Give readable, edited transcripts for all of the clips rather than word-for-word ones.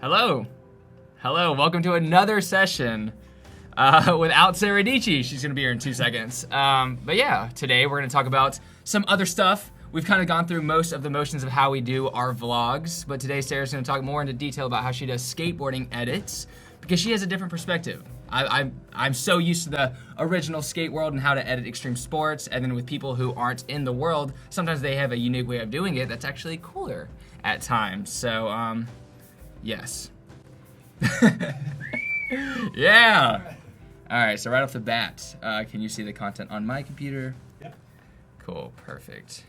Hello. Hello, welcome to another session without Sara Dietschy. She's gonna be here in 2 seconds. But yeah, today we're gonna talk about some other stuff. We've kind of gone through most of the motions of how we do our vlogs, but today Sara's gonna talk more into detail about how she does skateboarding edits because she has a different perspective. I'm so used to the original skate world and how to edit extreme sports, and then with people who aren't in the world, sometimes they have a unique way of doing it that's actually cooler at times. So, yes. Yeah. All right, so right off the bat, can you see the content on my computer? Yep. Cool, perfect.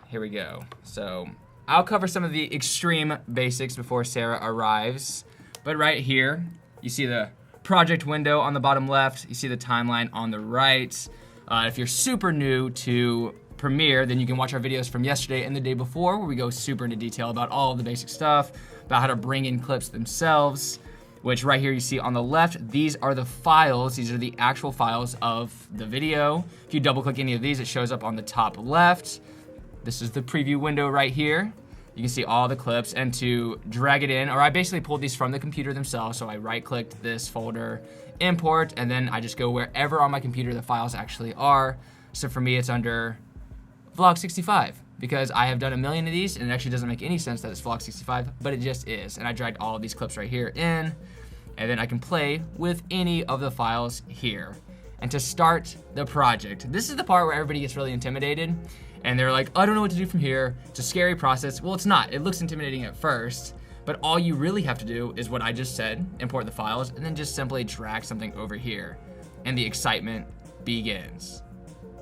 Here we go. So I'll cover some of the extreme basics before Sara arrives. But right here, you see the project window on the bottom left. You see the timeline on the right. If you're super new to Premiere, then you can watch our videos from yesterday and the day before where we go super into detail about all of the basic stuff, about how to bring in clips themselves, which right here you see on the left, these are the files. These are the actual files of the video. If you double click any of these, it shows up on the top left. This is the preview window right here. You can see all the clips, and to drag it in, or I basically pulled these from the computer themselves, so I right-clicked this folder, import, and then I just go wherever on my computer the files actually are. So for me, it's under Vlog 65, because I have done a million of these, and it actually doesn't make any sense that it's Vlog 65, but it just is. And I dragged all of these clips right here in, and then I can play with any of the files here. And to start the project, this is the part where everybody gets really intimidated, and they're like, I don't know what to do from here. It's a scary process. Well, it's not. It looks intimidating at first, but all you really have to do is what I just said, import the files, and then just simply drag something over here, and the excitement begins.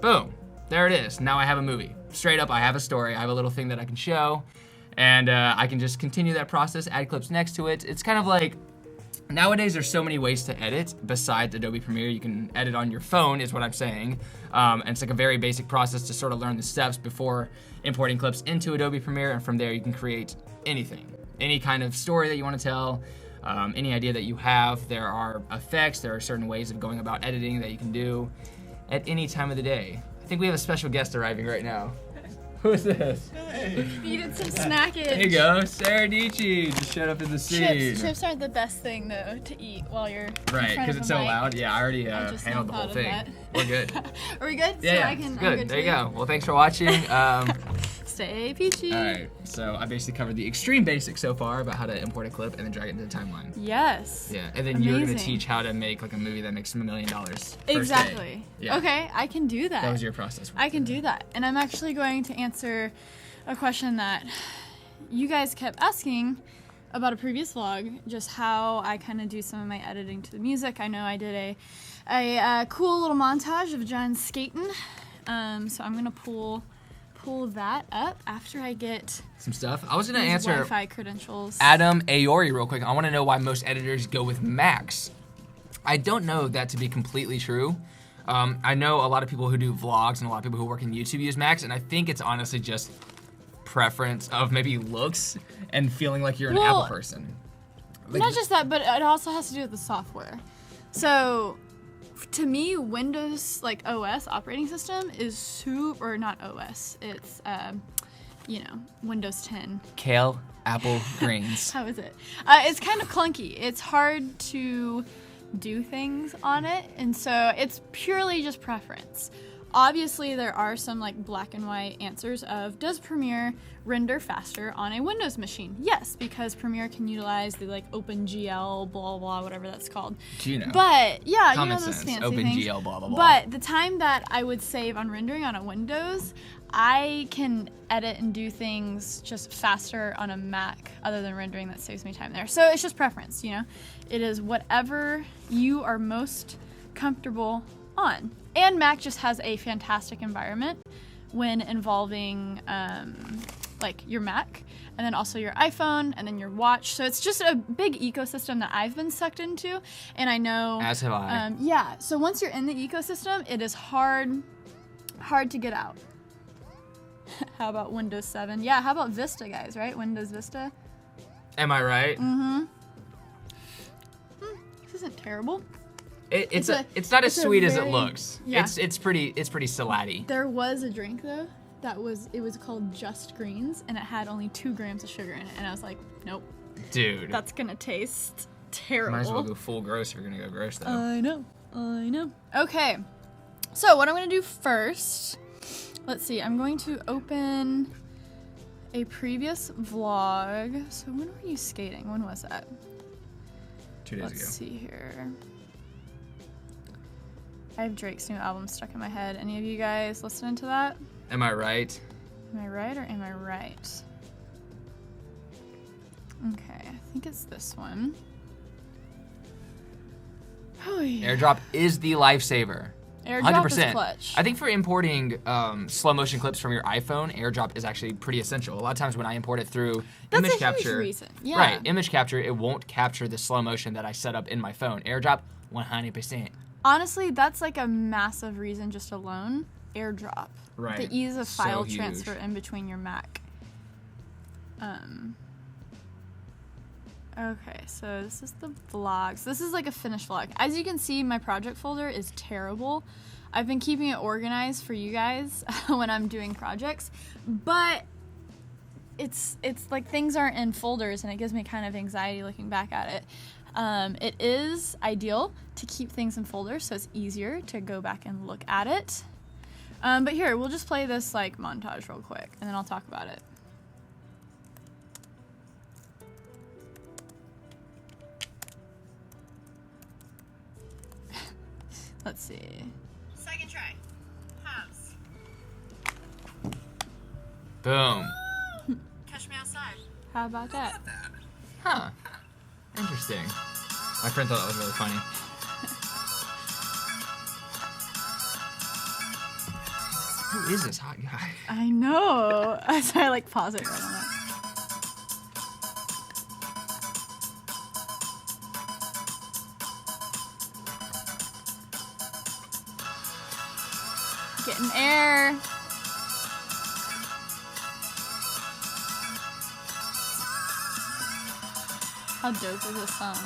Boom, there it is. Now I have a movie. Straight up, I have a story. I have a little thing that I can show, and I can just continue that process, add clips next to it. It's kind of like, nowadays there's so many ways to edit besides Adobe Premiere. You can edit on your phone is what I'm saying. And it's like a very basic process to sort of learn the steps before importing clips into Adobe Premiere, and from there you can create anything. Any kind of story that you want to tell, any idea that you have. There are effects, there are certain ways of going about editing that you can do at any time of the day. I think we have a special guest arriving right now. Who is this? Hey. Needed some snackage. There you go, Sara Dietschy just showed up in the scene. Chips aren't the best thing though to eat while you're Right, because it's so loud. Yeah, I already just handled the not whole thought of thing. that. We're good. Are we good? Yeah, So yeah, I can, it's good. I'm good There you too. go. Well, thanks for watching. Stay peachy. All right, so I basically covered the extreme basics so far about how to import a clip and then drag it into the timeline. Yes. Yeah, and then you're gonna Amazing. teach how to make like a movie that makes $1 million. First Exactly. day. Yeah. Okay, I can do that. That was your process. I can do that. And I'm actually going to answer a question that you guys kept asking about a previous vlog, just how I kind of do some of my editing to the music. I know I did a cool little montage of John skating, so I'm gonna pull that up after I get Some stuff. I was gonna these answer Wi-Fi credentials. Adam Aori real quick. I want to know why most editors go with Macs. I don't know that to be completely true. I know a lot of people who do vlogs and a lot of people who work in YouTube use Macs, and I think it's honestly just preference of maybe looks and feeling like you're an Well, Apple person. Like, Not just that, but it also has to do with the software. So, to me, Windows, like OS operating system, is super, or not OS, it's, Windows 10. kale, apple, greens. How is it? It's kind of clunky. It's hard to do things on it, and so it's purely just preference. Obviously, there are some like black and white answers of, does Premiere render faster on a Windows machine? Yes, because Premiere can utilize the like OpenGL, blah, blah, whatever that's called. Do you know? But yeah, Common you know those sense. fancy OpenGL, things. blah, blah, blah. But the time that I would save on rendering on a Windows, I can edit and do things just faster on a Mac other than rendering. That saves me time there. So it's just preference, you know? It is whatever you are most comfortable on. And Mac just has a fantastic environment when involving like your Mac, and then also your iPhone, and then your watch. So it's just a big ecosystem that I've been sucked into, and I know. As have I. Yeah. So once you're in the ecosystem, it is hard to get out. How about Windows 7? Yeah. How about Vista, guys? Right? Windows Vista. Am I right? Mm-hmm. This isn't terrible. It's not as sweet as it very- looks. yeah. It's pretty salatty. There was a drink though it was called Just Greens, and it had only 2 grams of sugar in it, and I was like, nope, Dude. That's gonna taste terrible. Might as well go full gross if you're gonna go gross, though. I know. Okay, so what I'm gonna do first, let's see, I'm going to open a previous vlog. So when were you skating? When was that? 2 days ago. Let's see here. I have Drake's new album stuck in my head. Any of you guys listening to that? Am I right? Am I right or am I right? Okay, I think it's this one. Oh, yeah. AirDrop is the lifesaver. AirDrop is clutch. I think for importing slow motion clips from your iPhone, AirDrop is actually pretty essential. A lot of times when I import it through image capture, huge reason. Yeah. Right, image capture, it won't capture the slow motion that I set up in my phone. AirDrop, 100%. Honestly, that's like a massive reason just alone. AirDrop. Right. The ease of So file huge. transfer in between your Mac. Okay, so this is the vlogs. This is like a finished vlog. As you can see, my project folder is terrible. I've been keeping it organized for you guys when I'm doing projects, but it's like things aren't in folders and it gives me kind of anxiety looking back at it. It is ideal to keep things in folders so it's easier to go back and look at it. But here, we'll just play this like montage real quick and then I'll talk about it. Let's see. Second try. House. Boom. Catch me outside. How about that? Huh. Interesting. My friend thought that was really funny. Who is this hot guy? I know. So I like pause it right on that. Getting air. How dope is this song?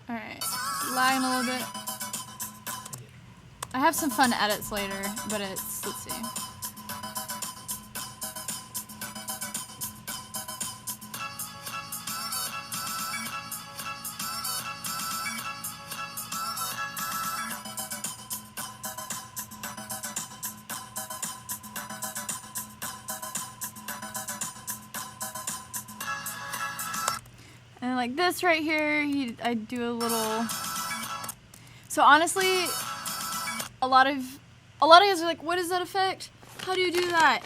Alright, lagging a little bit. I have some fun edits later, but let's see. And like this right here, I do a little. So honestly, a lot of guys are like, "What is that effect? How do you do that?"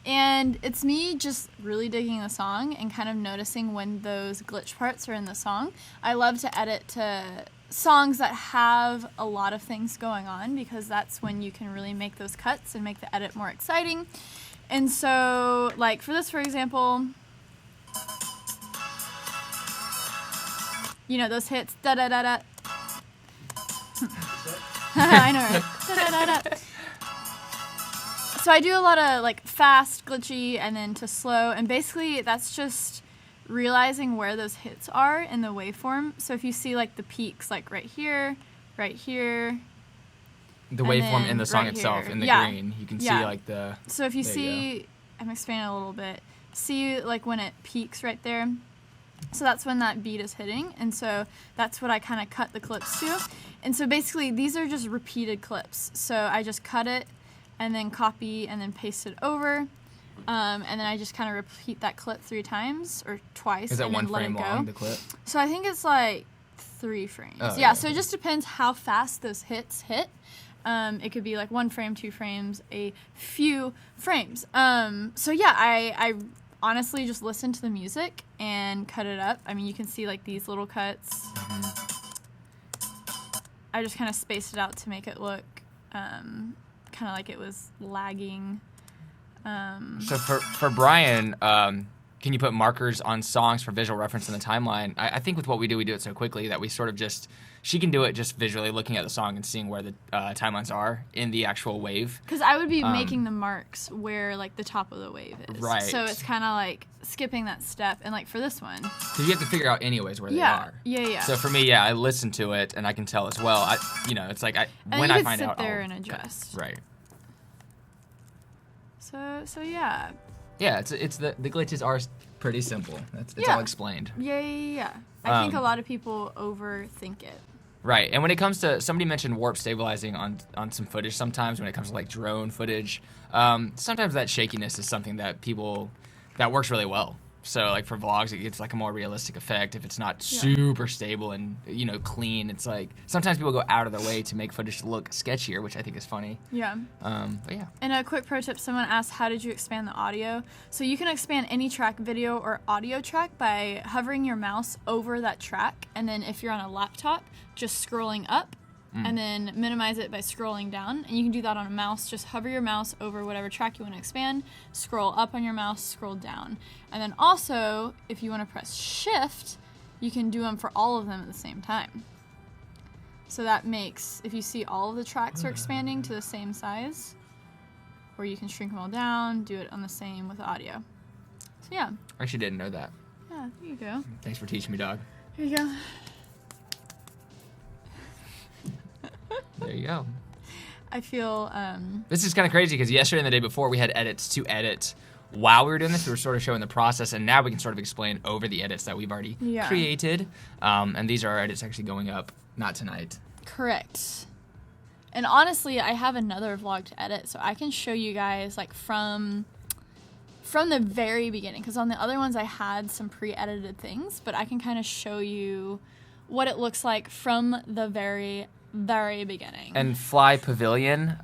And it's me just really digging the song and kind of noticing when those glitch parts are in the song. I love to edit to songs that have a lot of things going on because that's when you can really make those cuts and make the edit more exciting. And so, like for this, for example. You know, those hits, da-da-da-da. I know, right? Da-da-da-da. So I do a lot of, like, fast, glitchy, and then to slow, and basically that's just realizing where those hits are in the waveform. So if you see, like, the peaks, like, right here, The waveform in the song right itself, here. in the Yeah. green, you can see, Yeah. like, the... So if you There see, I'm expanding a little bit, see, like, when it peaks right there? So that's when that beat is hitting, and so that's what I kind of cut the clips to. And so basically, these are just repeated clips. So I just cut it, and then copy, and then paste it over, and then I just kind of repeat that clip 3 times, or twice, Is that and one then let it frame go. long, the clip? So I think it's like 3 frames. Oh, yeah, yeah. so it just depends how fast those hits hit. It could be like 1 frame, 2 frames, a few frames. So yeah, I honestly just listen to the music and cut it up. I mean, you can see like these little cuts. I just kind of spaced it out to make it look kind of like it was lagging. So for Brian, can can you put markers on songs for visual reference in the timeline? I think with what we do it so quickly that we sort of just, she can do it just visually looking at the song and seeing where the timelines are in the actual wave. Because I would be making the marks where like the top of the wave is. Right. So it's kind of like skipping that step. And like for this one. Because you have to figure out anyways where they are. Yeah. So for me, I listen to it and I can tell as well. It's like when I find out. sit there and adjust. Right. So yeah. Yeah, it's the glitches are pretty simple. It's all explained. Yeah. I think a lot of people overthink it. Right, and when it comes to, somebody mentioned warp stabilizing on some footage sometimes when it comes to like drone footage. Sometimes that shakiness is something that works really well. So like for vlogs, it gets like a more realistic effect. If it's not super stable and clean, it's like sometimes people go out of their way to make footage look sketchier, which I think is funny. Yeah. But yeah. And a quick pro tip: someone asked, "How did you expand the audio?" So you can expand any track, video or audio track, by hovering your mouse over that track, and then if you're on a laptop, just scrolling up. And then minimize it by scrolling down. And you can do that on a mouse. Just hover your mouse over whatever track you want to expand, scroll up on your mouse, scroll down. And then also, if you want to press shift, you can do them for all of them at the same time. So that makes, if you see all of the tracks are expanding to the same size, or you can shrink them all down, do it on the same with audio. So yeah. I actually didn't know that. Yeah, there you go. Thanks for teaching me, dog. Here you go. There you go. I feel This is kind of crazy because yesterday and the day before we had edits to edit while we were doing this. We were sort of showing the process, and now we can sort of explain over the edits that we've already created. And these are our edits actually going up, not tonight. Correct. And honestly, I have another vlog to edit, so I can show you guys like from the very beginning. Because on the other ones I had some pre-edited things, but I can kind of show you what it looks like from the very beginning. And Fly Pavilion,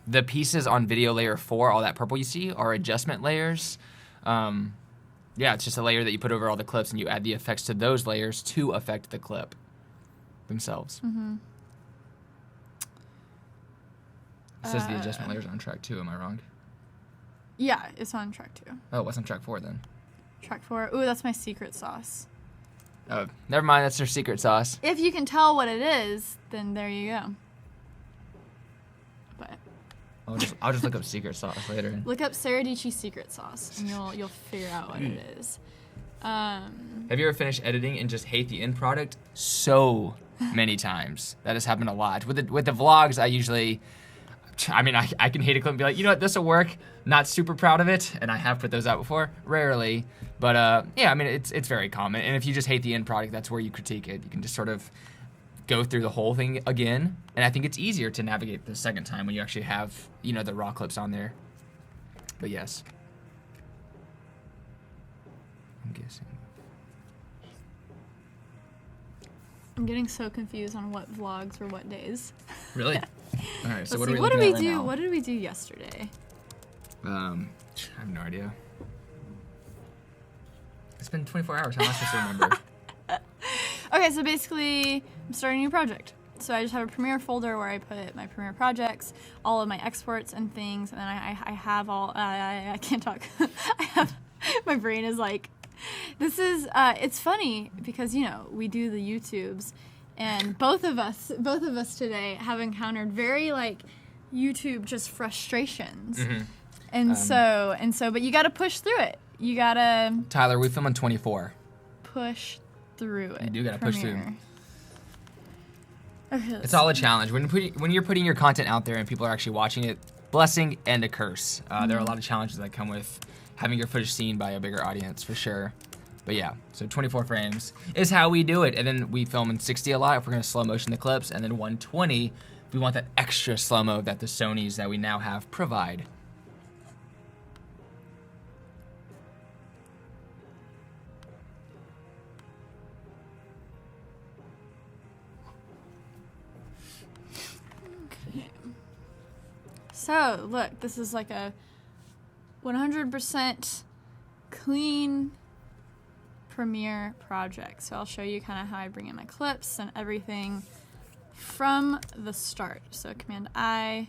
the pieces on video layer 4, all that purple you see, are adjustment layers. Yeah, it's just a layer that you put over all the clips and you add the effects to those layers to affect the clip themselves. Mm-hmm. It says the adjustment layers are on track 2, am I wrong? Yeah, it's on track 2. Oh, what's on track 4 then? Track 4, ooh, that's my secret sauce. Oh, never mind, that's their secret sauce. If you can tell what it is, then there you go. But I'll just look up secret sauce later. look up Sara Dietschy secret sauce, and you'll figure out what it is. Have you ever finished editing and just hate the end product? So many times. That has happened a lot. With the vlogs, I can hate a clip and be like, you know what, this will work. Not super proud of it, and I have put those out before. Rarely. But yeah, I mean, it's very common. And if you just hate the end product, that's where you critique it. You can just sort of go through the whole thing again. And I think it's easier to navigate the second time when you actually have, the raw clips on there. But yes. I'm guessing. I'm getting so confused on what vlogs were what days. Really? All right, so Let's see, what did we do? What did we do yesterday? I have no idea. It's been 24 hours. How am I supposed to remember? Okay, so basically, I'm starting a new project. So I just have a Premiere folder where I put my Premiere projects, all of my exports and things, and then I have all. I can't talk. My brain is like, this is. It's funny because we do the YouTubes, and both of us today have encountered very YouTube just frustrations. Mm-hmm. And so, but you got to push through it. You got to... Tyler, we film on 24. Push through it. You do got to push through. Okay, it's all a challenge. When you're putting your content out there and people are actually watching it, blessing and a curse. There are a lot of challenges that come with having your footage seen by a bigger audience, for sure. But yeah, so 24 frames is how we do it. And then we film in 60 a lot if we're going to slow motion the clips. And then 120, we want that extra slow-mo that the Sonys that we now have provide. So, look, this is like a 100% clean Premiere project. So I'll show you kind of how I bring in my clips and everything from the start. So Command I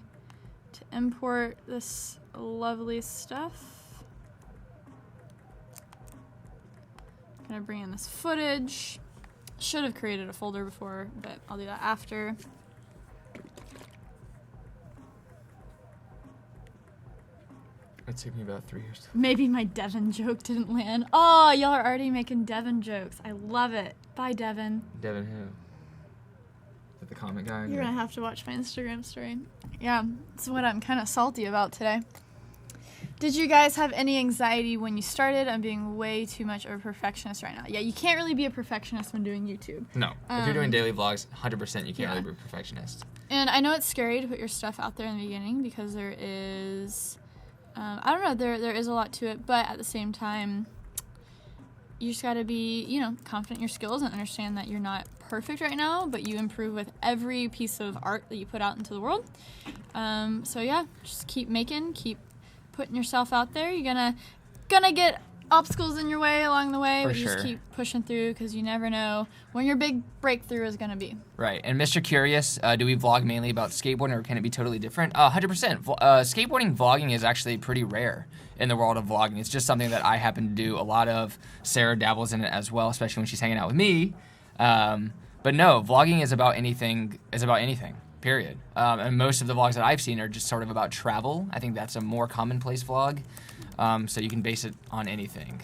to import this lovely stuff. Gonna bring in this footage. Should have created a folder before, but I'll do that after. It took me about 3 years. Maybe my Devin joke didn't land. Oh, y'all are already making Devin jokes. I love it. Bye, Devin. Devin who? Is that the comment guy? You're gonna have to watch my Instagram story. Yeah, that's what I'm kind of salty about today. Did you guys have any anxiety when you started? I'm being way too much of a perfectionist right now. Yeah, you can't really be a perfectionist when doing YouTube. No. If you're doing daily vlogs, 100% you can't really be a perfectionist. And I know it's scary to put your stuff out there in the beginning because there is, I don't know, there is a lot to it, but at the same time, you just gotta be, confident in your skills and understand that you're not perfect right now, but you improve with every piece of art that you put out into the world. So yeah, just keep making, keep putting yourself out there. You're gonna get obstacles in your way along the way, but just keep pushing through because you never know when your big breakthrough is gonna be. Right. And Mr. Curious, do we vlog mainly about skateboarding or can it be totally different? 100%. Skateboarding vlogging is actually pretty rare in the world of vlogging. It's just something that I happen to do a lot of. Sara dabbles in it as well, especially when she's hanging out with me. But no, vlogging is about anything. Period. And most of the vlogs that I've seen are just sort of about travel. I think that's a more commonplace vlog. So you can base it on anything.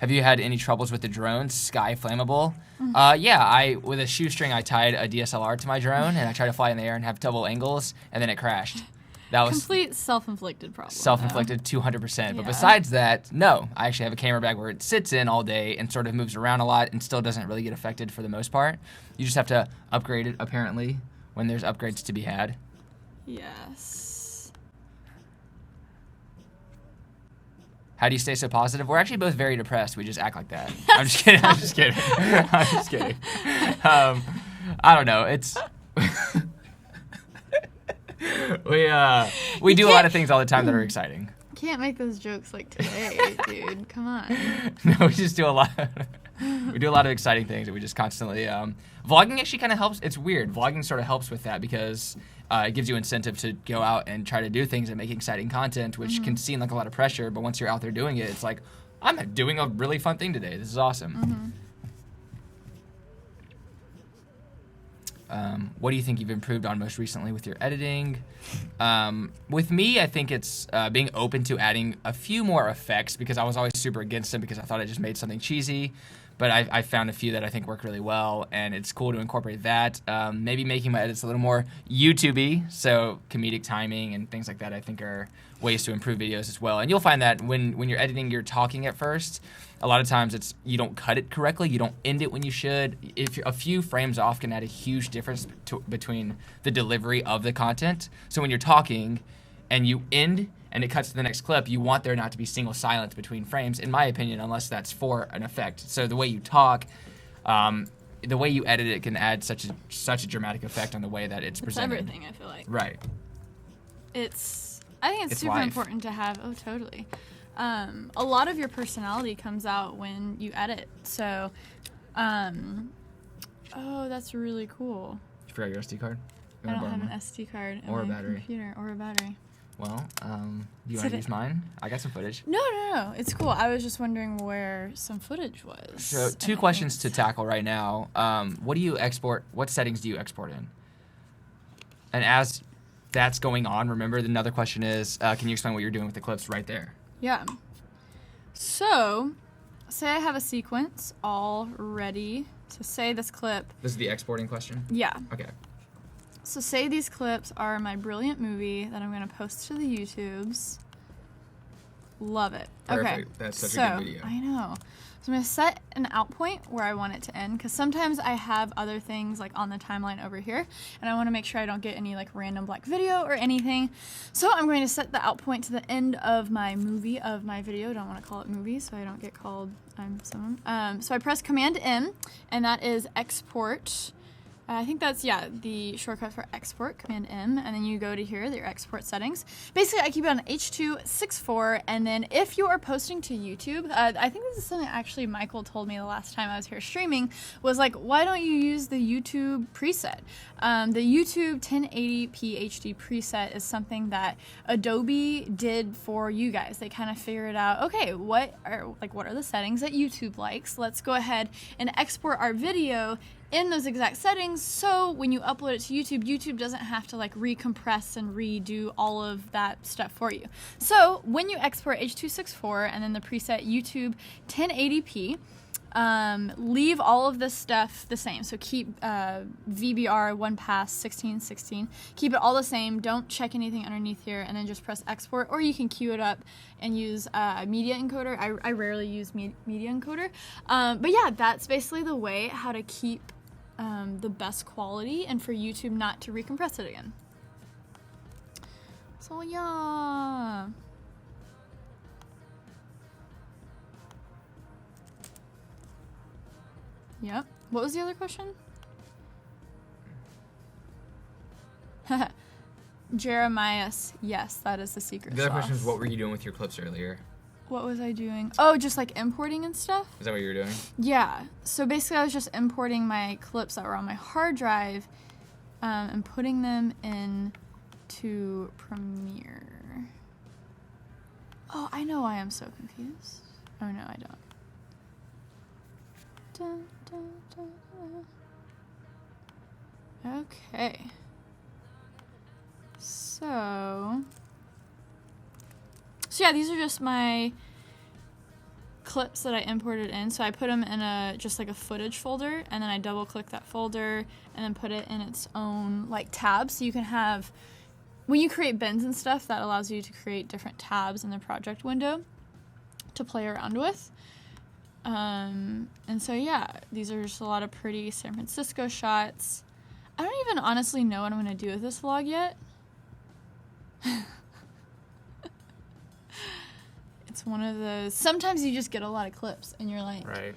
Have you had any troubles with the drone? Sky Flammable? Yeah, with a shoestring I tied a DSLR to my drone and I tried to fly in the air and have double angles and then it crashed. That was complete self-inflicted problem. Self-inflicted, 200%. But besides that, no. I actually have a camera bag where it sits in all day and sort of moves around a lot and still doesn't really get affected for the most part. You just have to upgrade it, apparently, when there's upgrades to be had. Yes. How do you stay so positive? We're actually both very depressed. We just act like that. I'm just kidding. I'm just kidding. I'm just kidding. I don't know. It's... we do a lot of things all the time that are exciting. Can't make those jokes like today, dude. Come on. No, we just do a lot. We do a lot of exciting things, and we just constantly. Vlogging actually kind of helps. It's weird. Vlogging sort of helps with that because it gives you incentive to go out and try to do things and make exciting content, which can seem like a lot of pressure. But once you're out there doing it, it's like, I'm doing a really fun thing today. This is awesome. What do you think you've improved on most recently with your editing? With me, I think it's being open to adding a few more effects because I was always super against them because I thought I just made something cheesy. But I found a few that I think work really well, and it's cool to incorporate that. Maybe making my edits a little more YouTube-y, so comedic timing and things like that I think are ways to improve videos as well. And you'll find that when you're editing, you're talking at first. A lot of times you don't cut it correctly. You don't end it when you should. If a few frames off can add a huge difference between the delivery of the content. So when you're talking and you end and it cuts to the next clip, you want there not to be single silence between frames, in my opinion, unless that's for an effect. So the way you talk, the way you edit it can add such a dramatic effect on the way that it's presented. It's everything, I feel like. Right. I think it's super important to have, totally. A lot of your personality comes out when you edit. So, that's really cool. Did you forget your SD card? I don't have an SD card in my computer or a battery. Well, do you want to use mine? I got some footage. No. It's cool. I was just wondering where some footage was. So 2 questions to tackle right now. What do you export? What settings do you export in? And as that's going on, remember another question is, can you explain what you're doing with the clips right there? Yeah. So, say I have a sequence all ready. So say this clip. This is the exporting question? Yeah. Okay. So say these clips are my brilliant movie that I'm going to post to the YouTubes. Love it. Perfect. Okay. That's such a good video. I know. So I'm going to set an out point where I want it to end because sometimes I have other things like on the timeline over here and I want to make sure I don't get any like random black video or anything. So I'm going to set the out point to the end of my movie of my video. I don't want to call it movie so I don't get called someone. So I press Command M and that is export I think that's, the shortcut for export, Command M, and then you go to here, your export settings. Basically, I keep it on H.264, and then if you are posting to YouTube, I think this is something actually Michael told me the last time I was here streaming, was like, why don't you use the YouTube preset? The YouTube 1080p HD preset is something that Adobe did for you guys. They kind of figured out, okay, what are the settings that YouTube likes? Let's go ahead and export our video in those exact settings, so when you upload it to YouTube, YouTube doesn't have to like recompress and redo all of that stuff for you. So when you export H.264 and then the preset YouTube 1080p, leave all of this stuff the same. So keep VBR, 1pass, 1616. Keep it all the same. Don't check anything underneath here, and then just press export. Or you can queue it up and use media encoder. I rarely use media encoder. But yeah, that's basically the way how to keep the best quality and for YouTube not to recompress it again. So yeah. Yep. What was the other question? Jeremias. Yes, that is the secret The other sauce. question is, what were you doing with your clips earlier? What was I doing? Oh, just like importing and stuff? Is that what you were doing? Yeah. So basically I was just importing my clips that were on my hard drive and putting them into Premiere. Oh, I know why I'm so confused. Oh, no, I don't. Dun, dun, dun, dun. Okay. So yeah, these are just my clips that I imported in. So I put them in just like a footage folder, and then I double click that folder and then put it in its own like tab. So you can have, when you create bins and stuff, that allows you to create different tabs in the project window to play around with. And so yeah, these are just a lot of pretty San Francisco shots. I don't even honestly know what I'm going to do with this vlog yet. It's one of those, sometimes you just get a lot of clips and you're like, right,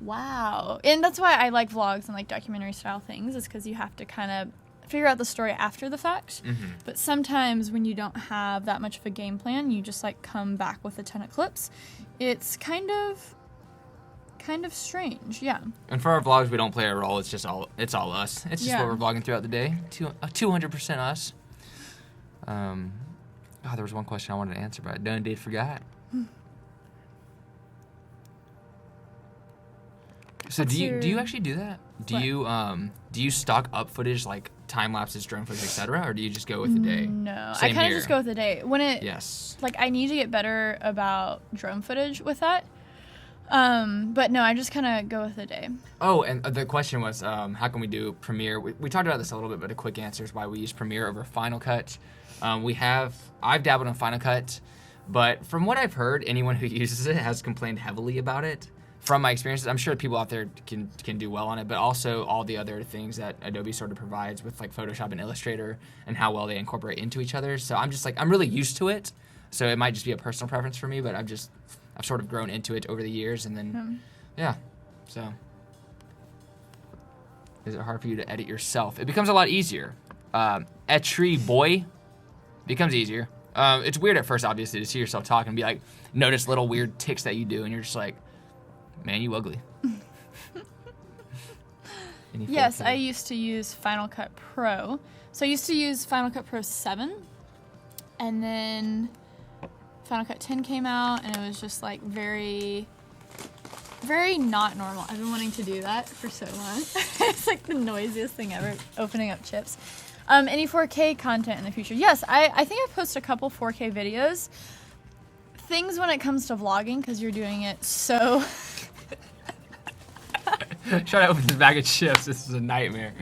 wow. And that's why I like vlogs and like documentary style things, is because you have to kind of figure out the story after the fact. Mm-hmm. But sometimes when you don't have that much of a game plan, you just like come back with a ton of clips. It's kind of strange, yeah. And for our vlogs, we don't play a role. It's all us. It's just what we're vlogging throughout the day. 200% us. There was one question I wanted to answer, but I done did forgot. So do you actually do that? Do you stock up footage like time lapses, drone footage, etc., or do you just go with the day? No, Same I kind of here. just go with the day. When it Yes. I need to get better about drone footage with that. But no, I just kind of go with the day. Oh, and the question was, how can we do Premiere? We talked about this a little bit, but a quick answer is why we use Premiere over Final Cut. I've dabbled in Final Cut, but from what I've heard, anyone who uses it has complained heavily about it. From my experiences, I'm sure people out there can do well on it, but also all the other things that Adobe sort of provides with like Photoshop and Illustrator and how well they incorporate into each other. So I'm just like, I'm really used to it. So it might just be a personal preference for me, but I've sort of grown into it over the years, and then, yeah. So, is it hard for you to edit yourself? It becomes a lot easier. Etri boy becomes easier. It's weird at first, obviously, to see yourself talk and be like, notice little weird tics that you do, and you're just like, man, you ugly. Yes, I used to use Final Cut Pro. So I used to use Final Cut Pro 7, and then Final Cut 10 came out, and it was just like very, very not normal. I've been wanting to do that for so long. It's like the noisiest thing ever, opening up chips. Any 4K content in the future? Yes, I think I've posted a couple 4K videos. Things when it comes to vlogging, because you're doing it so... Try to open this bag of chips. This is a nightmare.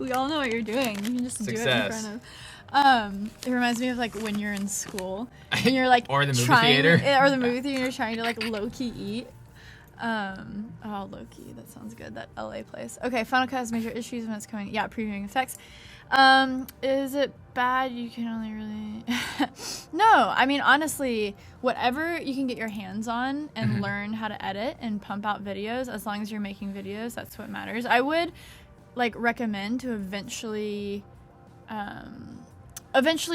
We all know what you're doing. You can just do it in Success. front of... it reminds me of like when you're in school and you're like Or the movie trying, theater. or the movie theater, you're trying to like low-key eat. Low-key, that sounds good, that LA place. Okay, Final Cut has major issues when it's coming. Yeah, previewing effects. Is it bad? You can only really... No, I mean, honestly, whatever you can get your hands on and learn how to edit and pump out videos, as long as you're making videos, that's what matters. I would like recommend to eventually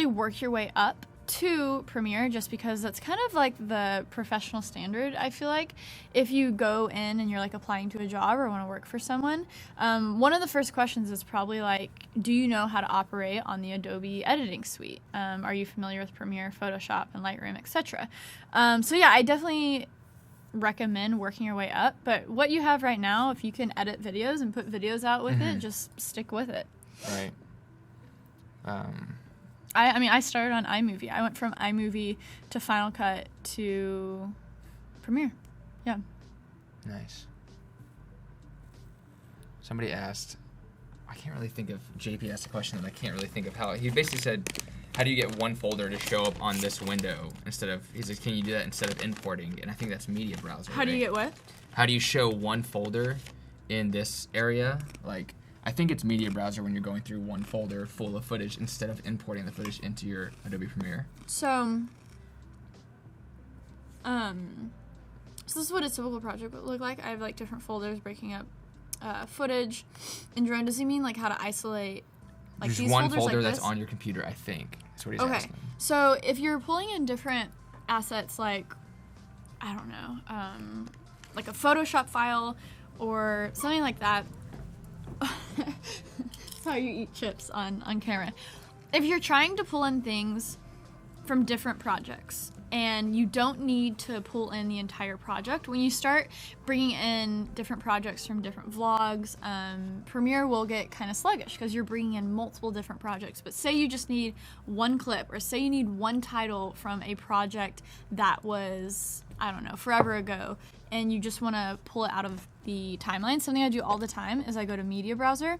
work your way up to Premiere, just because that's kind of like the professional standard. I feel like if you go in and you're like applying to a job or want to work for someone, one of the first questions is probably like, do you know how to operate on the Adobe editing suite? Are you familiar with Premiere, Photoshop, and Lightroom, etc.? So yeah, I definitely recommend working your way up, but what you have right now, if you can edit videos and put videos out with it, just stick with it. Right. I mean, I started on iMovie. I went from iMovie to Final Cut to Premiere. Yeah. Nice. Somebody asked, I can't really think of, JP asked a question that I can't really think of how, he basically said, how do you get one folder to show up on this window instead of, he says, can you do that instead of importing? And I think that's Media Browser. How do you get what? How do you show one folder in this area? Like, I think it's Media Browser when you're going through one folder full of footage instead of importing the footage into your Adobe Premiere. So this is what a typical project would look like. I have like different folders breaking up footage. And Jerome, does he mean like how to isolate like There's these one folders folder like that's this? on your computer, I think. That's what he's Okay. asking. So if you're pulling in different assets like, I don't know, like a Photoshop file or something like that. That's how you eat chips on camera. If you're trying to pull in things from different projects and you don't need to pull in the entire project, when you start bringing in different projects from different vlogs, Premiere will get kind of sluggish because you're bringing in multiple different projects. But say you just need one clip, or say you need one title from a project that was, I don't know, forever ago, and you just want to pull it out of the timeline. Something I do all the time is I go to Media Browser,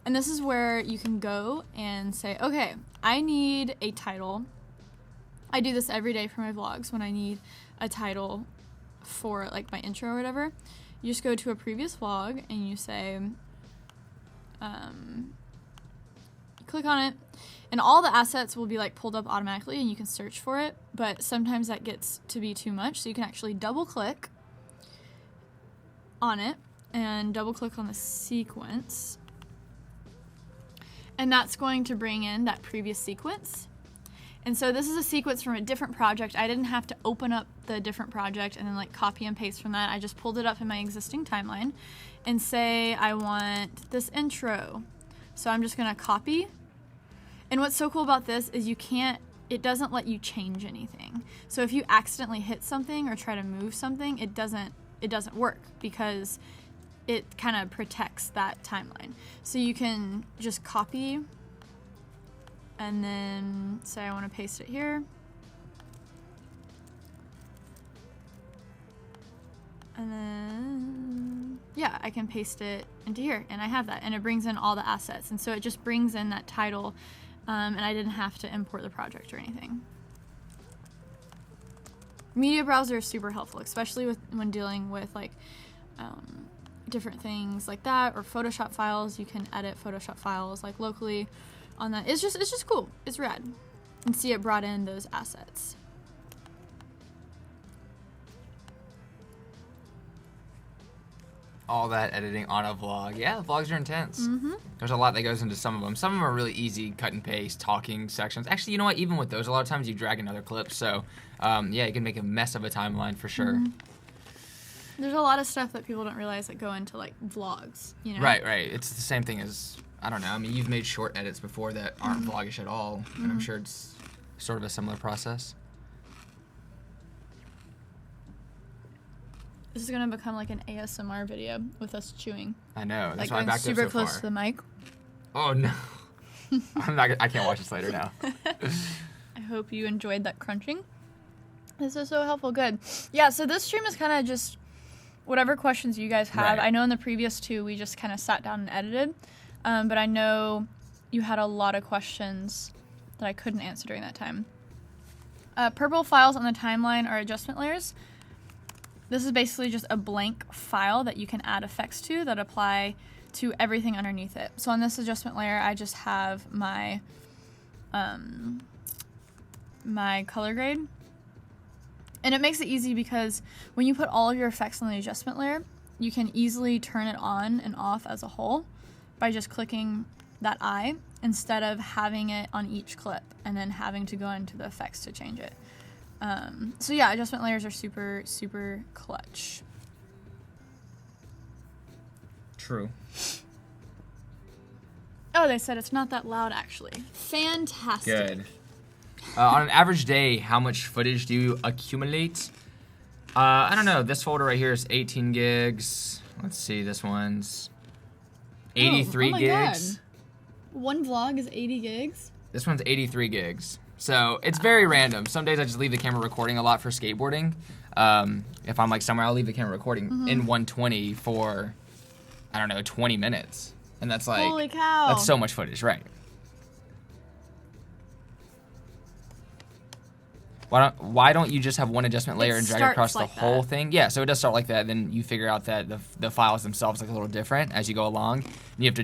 and this is where you can go and say, okay, I need a title. I do this every day for my vlogs when I need a title for like my intro or whatever. You just go to a previous vlog and you say, click on it, and all the assets will be like pulled up automatically and you can search for it, but sometimes that gets to be too much, so you can actually double click on it and double click on the sequence, and that's going to bring in that previous sequence. And so this is a sequence from a different project. I didn't have to open up the different project and then like copy and paste from that. I just pulled it up in my existing timeline and say I want this intro. So I'm just gonna copy. And what's so cool about this is it doesn't let you change anything. So if you accidentally hit something or try to move something, it doesn't work because it kind of protects that timeline. So you can just copy and then say I want to paste it here. And then, yeah, I can paste it into here, and I have that, and it brings in all the assets. And so it just brings in that title, and I didn't have to import the project or anything. Media Browser is super helpful, especially when dealing with like different things like that, or Photoshop files. You can edit Photoshop files like locally on that. It's just cool. It's rad. And see, it brought in those assets. All that editing on a vlog. Yeah, vlogs are intense. Mm-hmm. There's a lot that goes into some of them. Some of them are really easy, cut and paste, talking sections. Actually, you know what? Even with those, a lot of times you drag another clip. So, yeah, you can make a mess of a timeline for sure. Mm-hmm. There's a lot of stuff that people don't realize that go into, like, vlogs, you know? Right. It's the same thing as, I don't know, I mean, you've made short edits before that aren't vlogish at all, and I'm sure it's sort of a similar process. This is going to become like an ASMR video with us chewing. I know. That's like why I backed up super so close far. to the mic. Oh, no. I can't watch this later now. I hope you enjoyed that crunching. This is so helpful. Good. Yeah, so this stream is kind of just whatever questions you guys have. Right. I know in the previous two we just kind of sat down and edited, but I know you had a lot of questions that I couldn't answer during that time. Purple files on the timeline are adjustment layers. This is basically just a blank file that you can add effects to that apply to everything underneath it. So on this adjustment layer, I just have my my color grade. And it makes it easy because when you put all of your effects on the adjustment layer, you can easily turn it on and off as a whole. by just clicking that eye instead of having it on each clip and then having to go into the effects to change it. So yeah, adjustment layers are super, super clutch. True. Oh, they said it's not that loud, actually. Fantastic. Good. On an average day, how much footage do you accumulate? I don't know. This folder right here is 18 gigs. Let's see. This one's 83 oh my gigs. God. One vlog is 80 gigs? This one's 83 gigs. So it's very random. Some days I just leave the camera recording a lot for skateboarding. If I'm like somewhere, I'll leave the camera recording in 120 for, I don't know, 20 minutes. And that's like, holy cow. That's so much footage, right? Why don't you just have one adjustment layer and drag it across the whole thing? Yeah, so it does start like that. Then you figure out that the files themselves look a little different as you go along. And you have to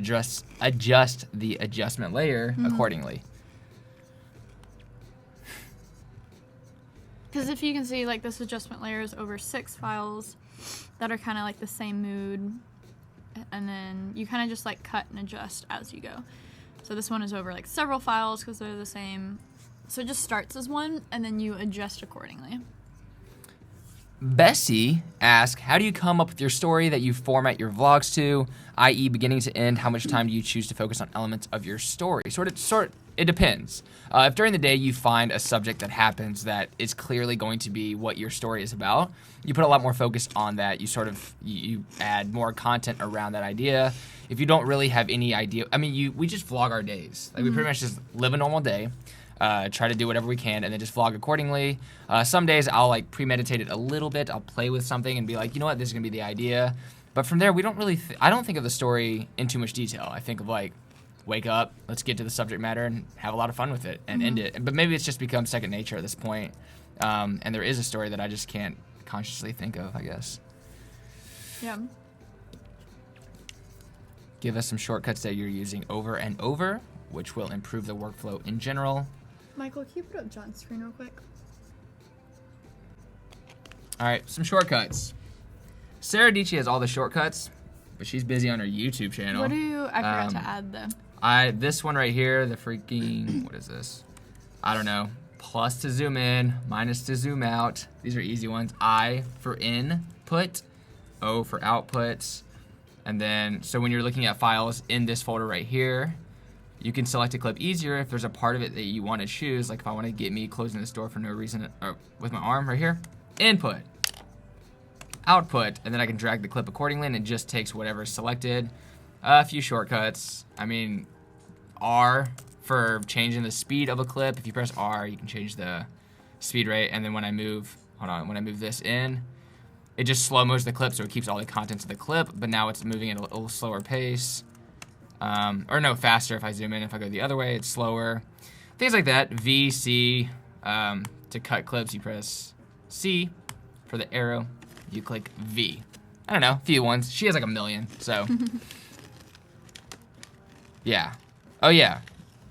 adjust the adjustment layer accordingly. Because if you can see, like, this adjustment layer is over 6 files that are kind of like the same mood. And then you kind of just like cut and adjust as you go. So this one is over like several files because they're the same. So it just starts as one and then you adjust accordingly. Bessie asks, how do you come up with your story that you format your vlogs to, i.e. beginning to end? How much time do you choose to focus on elements of your story? It depends. If during the day you find a subject that happens that is clearly going to be what your story is about, you put a lot more focus on that. You add more content around that idea. If you don't really have any idea, we just vlog our days. Like we pretty much just live a normal day. Try to do whatever we can and then just vlog accordingly. Some days I'll like premeditate it a little bit. I'll play with something and be like, you know what, this is gonna be the idea. But from there, we don't really, I don't think of the story in too much detail. I think of like, wake up, let's get to the subject matter and have a lot of fun with it and end it. But maybe it's just become second nature at this point. And there is a story that I just can't consciously think of, I guess. Yeah. Give us some shortcuts that you're using over and over, which will improve the workflow in general. Michael, can you put up John's screen real quick? All right, some shortcuts. Sara Dietschy has all the shortcuts, but she's busy on her YouTube channel. I forgot to add them. This one right here, the freaking, what is this? I don't know. Plus to zoom in, minus to zoom out. These are easy ones. I for input, O for outputs. And then, so when you're looking at files in this folder right here, you can select a clip easier if there's a part of it that you want to choose. Like if I want to get me closing this door for no reason, or with my arm right here, input, output, and then I can drag the clip accordingly and it just takes whatever's selected. A few shortcuts. R for changing the speed of a clip. If you press R, you can change the speed rate. And then when I move this in, it just slow-mos the clip so it keeps all the contents of the clip, but now it's moving at a little slower pace. Or no, faster if I zoom in. If I go the other way, it's slower. Things like that. V, C, to cut clips, you press C. For the arrow, you click V. I don't know, a few ones. She has like a million, so. Yeah. Oh yeah,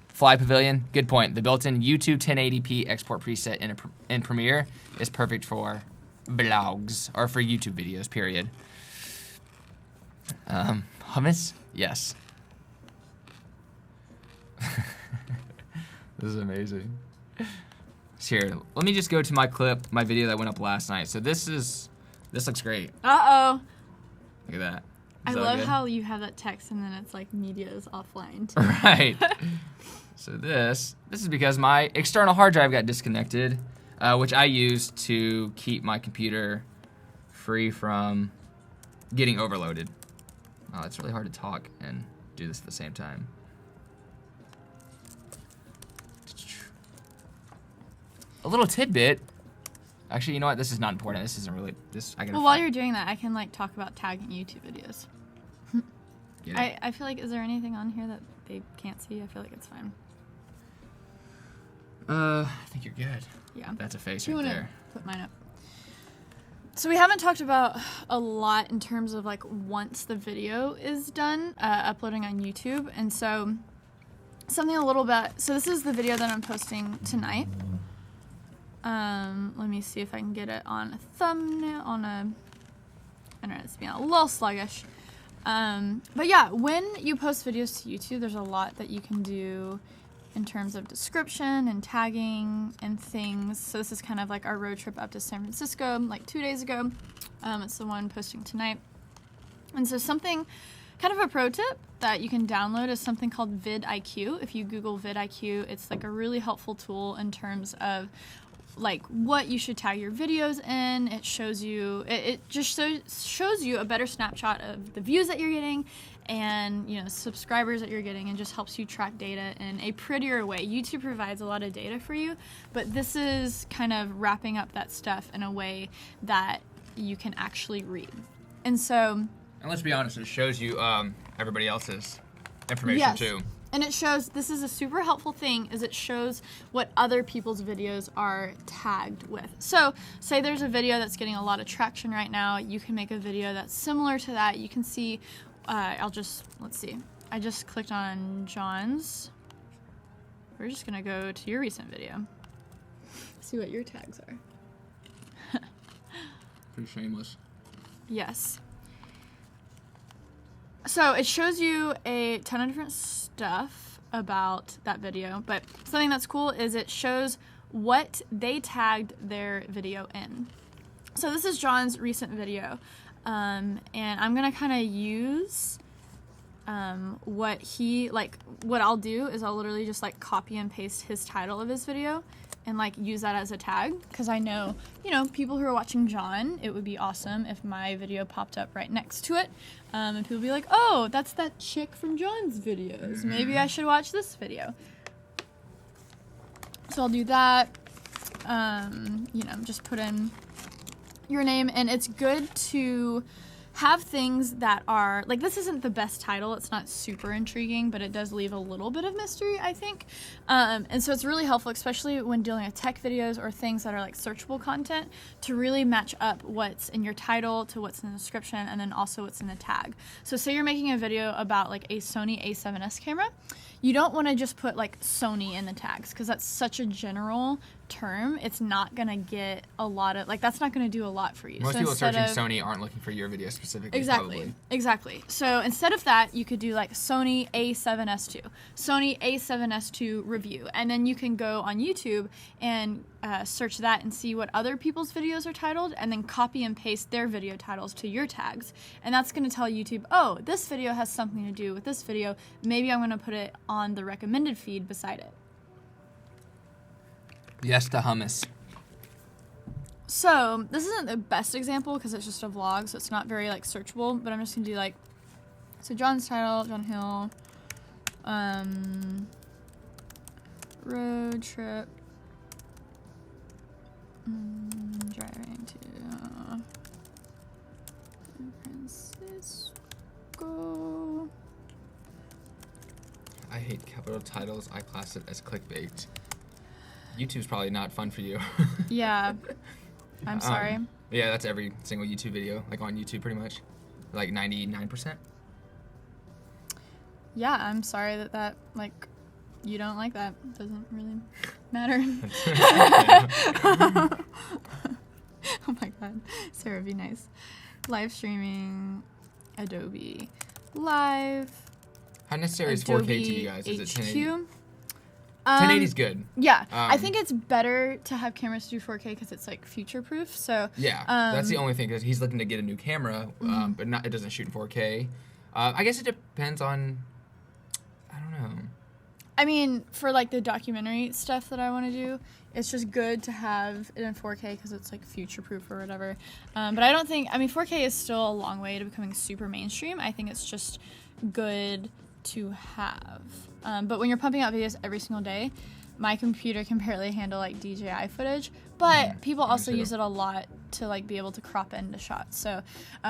Fly Pavilion, good point. The built-in YouTube 1080p export preset in Premiere is perfect for vlogs, or for YouTube videos, period. Hummus? Yes. This is amazing. Here, let me just go to my video that went up last night. So this looks great. Uh-oh. Look at that. I love how you have that text and then it's like media is offline too. Right. So this is because my external hard drive got disconnected, which I use to keep my computer free from getting overloaded. Oh, it's really hard to talk and do this at the same time. A little tidbit. Actually, you know what? This is not important. This isn't really Well, while you're doing that, I can like talk about tagging YouTube videos. I feel like, is there anything on here that they can't see? I feel like it's fine. I think you're good. Yeah. That's a face right there. Put mine up. So we haven't talked about a lot in terms of like once the video is done, uploading on YouTube. And so something a little bit, so this is the video that I'm posting tonight. Let me see if I can get it on a thumbnail, internet's being a little sluggish. But yeah, when you post videos to YouTube, there's a lot that you can do in terms of description and tagging and things. So this is kind of like our road trip up to San Francisco, like 2 days ago. It's the one posting tonight. And so something, kind of a pro tip that you can download is something called vidIQ. If you Google vidIQ, it's like a really helpful tool in terms of like what you should tag your videos in. It shows you, it just shows you a better snapshot of the views that you're getting and, you know, subscribers that you're getting, and just helps you track data in a prettier way. YouTube provides a lot of data for you, but this is kind of wrapping up that stuff in a way that you can actually read. And so, and let's be honest, it shows you everybody else's information too. And it shows, this is a super helpful thing, is it shows what other people's videos are tagged with. So, say there's a video that's getting a lot of traction right now, you can make a video that's similar to that. You can see, let's see. I just clicked on John's. We're just gonna go to your recent video. See what your tags are. Pretty shameless. Yes. So it shows you a ton of different stuff about that video, but something that's cool is it shows what they tagged their video in. So this is John's recent video, and I'm gonna kind of use what I'll do is I'll literally just like copy and paste his title of his video and like use that as a tag, because I know, you know, people who are watching John, it would be awesome if my video popped up right next to it, and people would be like, oh, that's that chick from John's videos. Maybe I should watch this video. So I'll do that, you know, just put in your name, and it's good to have things that are, like, this isn't the best title, it's not super intriguing, but it does leave a little bit of mystery, I think. And so it's really helpful, especially when dealing with tech videos or things that are like searchable content, to really match up what's in your title to what's in the description, and then also what's in the tag. So say you're making a video about like a Sony a7S camera, you don't want to just put like Sony in the tags, because that's such a general term. It's not going to get a lot of, like, that's not going to do a lot for you. Most people searching Sony aren't looking for your video specifically. Exactly. So instead of that, you could do like Sony a7S II, Sony a7S II review, and then you can go on YouTube and search that and see what other people's videos are titled, and then copy and paste their video titles to your tags. And that's going to tell YouTube, oh, this video has something to do with this video. Maybe I'm going to put it on the recommended feed beside it. Yes to hummus. So this isn't the best example because it's just a vlog, so it's not very like searchable, but I'm just gonna do like, so John's title, John Hill, road trip, driving to San Francisco. I hate capital titles. I class it as clickbait. YouTube's probably not fun for you. Yeah. I'm sorry. Yeah, that's every single YouTube video, like on YouTube pretty much. Like 99%. Yeah, I'm sorry that like, you don't like that. Doesn't really matter. Oh my god. Sarah, be nice. Live streaming, Adobe Live. How necessary is 4K to you guys? Is it 1080? 1080 is good. Yeah, I think it's better to have cameras do 4K because it's like future proof. So yeah, that's the only thing, because he's looking to get a new camera, but it doesn't shoot in 4K. I guess it depends on, I don't know. I mean, for like the documentary stuff that I want to do, it's just good to have it in 4K because it's like future proof or whatever. But I don't think, I mean, 4K is still a long way to becoming super mainstream. I think it's just good to have. But when you're pumping out videos every single day, my computer can barely handle like DJI footage, but people also use it a lot to like be able to crop into shots. So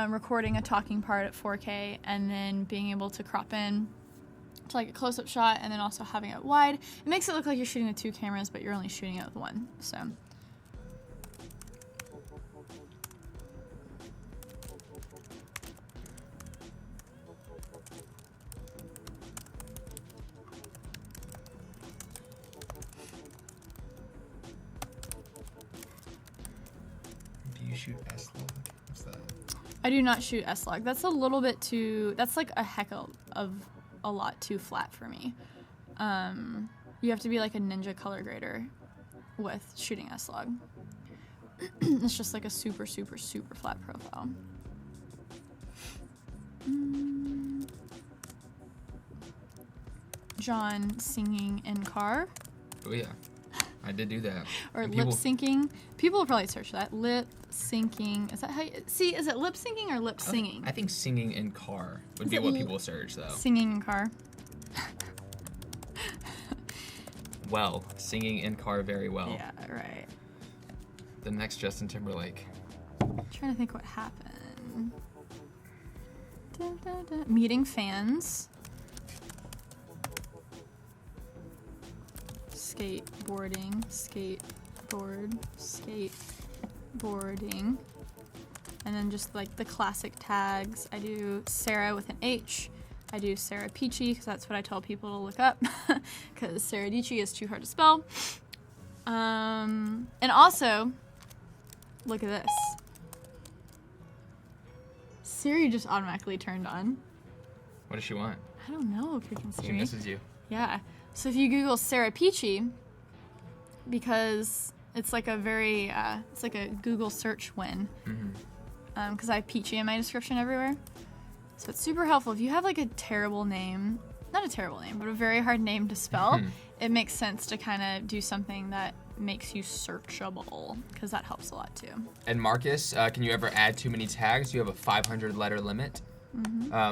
recording a talking part at 4K and then being able to crop in to like a close-up shot and then also having it wide, it makes it look like you're shooting with two cameras, but you're only shooting it with one. So shoot S-Log? What's that? I do not shoot S-Log. That's a little bit too, that's like a heck of a lot too flat for me. You have to be like a ninja color grader with shooting S-Log. It's just like a super, super, super flat profile. John singing in car. Oh yeah, I did do that. Or lip syncing. People will probably search that. Lip syncing. Is that how you see? Is it lip syncing or lip singing? I think singing in car would be what people search though. Singing in car. Well, singing in car very well. Yeah, right. The next Justin Timberlake. I'm trying to think what happened. Dun, dun, dun. Meeting fans. Skateboarding. Skateboarding. And then just like the classic tags. I do Sara with an H. I do Sara Peachy because that's what I tell people to look up because Sara Dietschy is too hard to spell. And also, look at this. Siri just automatically turned on. What does she want? I don't know, freaking Siri. She misses you. Yeah. So if you Google Sara Peachy, because it's like a very, it's like a Google search win. Because I have Peachy in my description everywhere. So it's super helpful. If you have like a terrible name, not a terrible name, but a very hard name to spell, it makes sense to kind of do something that makes you searchable, because that helps a lot too. And Marcus, can you ever add too many tags? You have a 500 letter limit.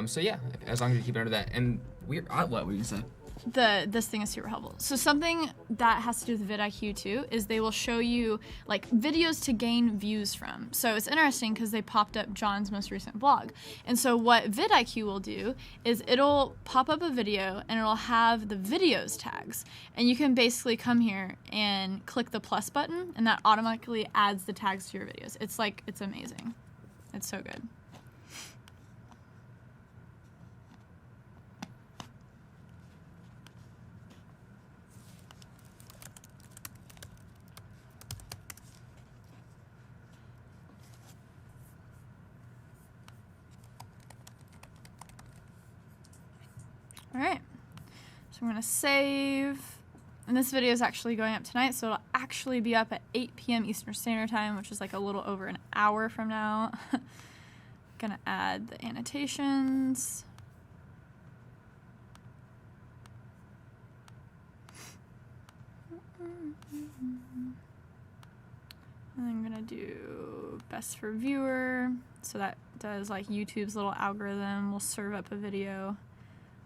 So yeah, as long as you keep it under that. And what were you saying? This thing is super helpful. So something that has to do with vidIQ too is they will show you like videos to gain views from. So it's interesting because they popped up John's most recent vlog. And so what vidIQ will do is it'll pop up a video and it'll have the videos tags. And you can basically come here and click the plus button and that automatically adds the tags to your videos. It's amazing. It's so good. All right, so I'm gonna save, and this video is actually going up tonight, so it'll actually be up at 8 p.m. Eastern Standard Time, which is like a little over an hour from now. Gonna add the annotations. And I'm gonna do best for viewer, so that does like YouTube's little algorithm will serve up a video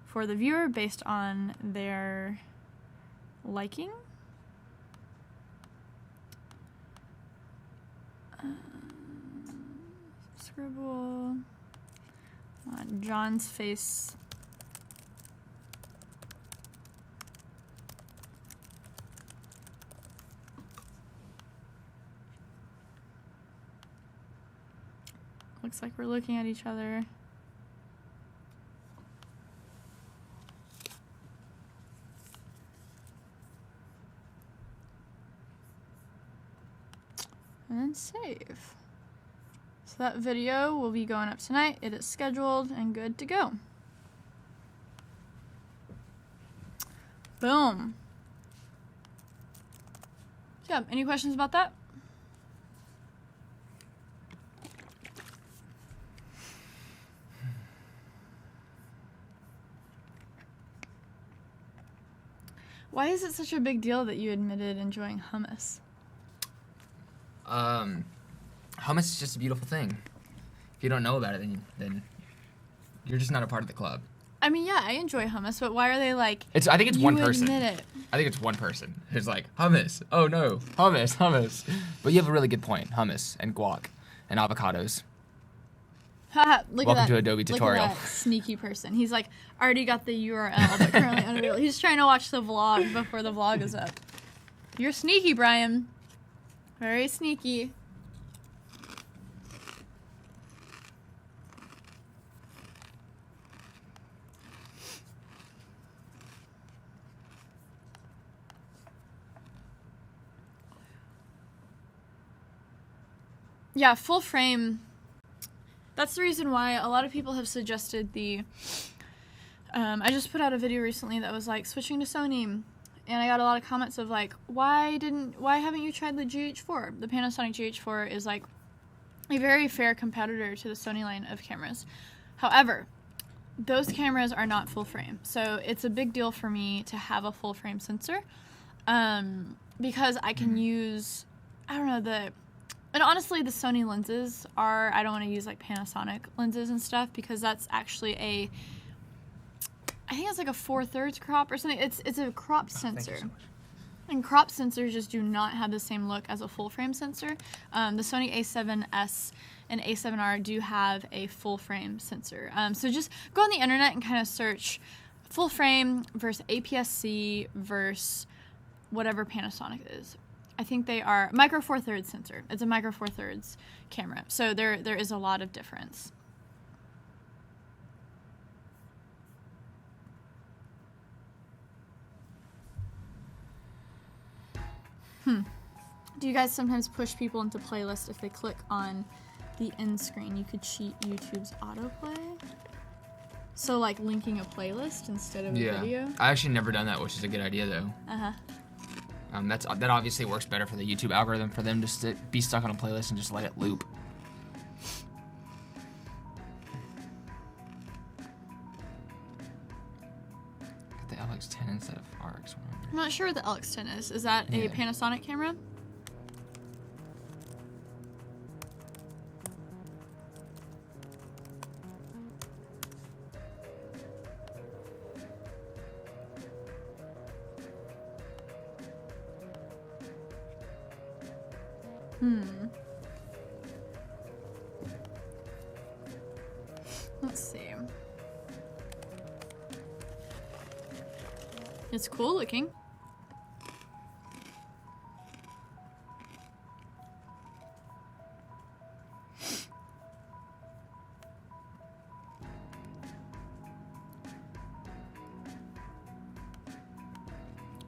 for the viewer based on their liking. Scribble. John's face. Looks like we're looking at each other. And then save. So that video will be going up tonight. It is scheduled and good to go. Boom. Yeah, any questions about that? Why is it such a big deal that you admitted enjoying hummus? Hummus is just a beautiful thing. If you don't know about it, then you're just not a part of the club. I mean, yeah, I enjoy hummus, but why are they like? I think it's one person. Admit it. I think it's one person who's like hummus. Oh no, hummus. But you have a really good point. Hummus and guac and avocados. Haha, look Welcome at that. to Adobe tutorial. Look at that sneaky person. He's like, already got the URL, but currently unavailable. He's trying to watch the vlog before the vlog is up. You're sneaky, Brian. Very sneaky. Yeah, full frame. That's the reason why a lot of people have suggested the. I just put out a video recently that was like switching to Sony, and I got a lot of comments of like, why haven't you tried the GH4? The Panasonic GH4 is like a very fair competitor to the Sony line of cameras. However, those cameras are not full frame, so it's a big deal for me to have a full frame sensor, because I can use, I don't know, and honestly the Sony lenses are, I don't want to use like Panasonic lenses and stuff, because that's actually I think it's like a 4/3 crop or something. It's a cropped sensor. Thank you so much. And cropped sensors just do not have the same look as a full frame sensor. The Sony a7S and a7R do have a full frame sensor. So just go on the internet and kind of search full frame versus APS-C versus whatever Panasonic is. I think they are micro 4/3 sensor. It's a micro 4/3 camera. So there is a lot of difference. Do you guys sometimes push people into playlists if they click on the end screen? You could cheat YouTube's autoplay. So like linking a playlist instead of a video? I actually never done that, which is a good idea though. That obviously works better for the YouTube algorithm, for them just to be stuck on a playlist and just let it loop. Got the LX10 instead of RX100. I'm not sure what the LX10 is. Is that a Panasonic camera? Let's see. It's cool looking.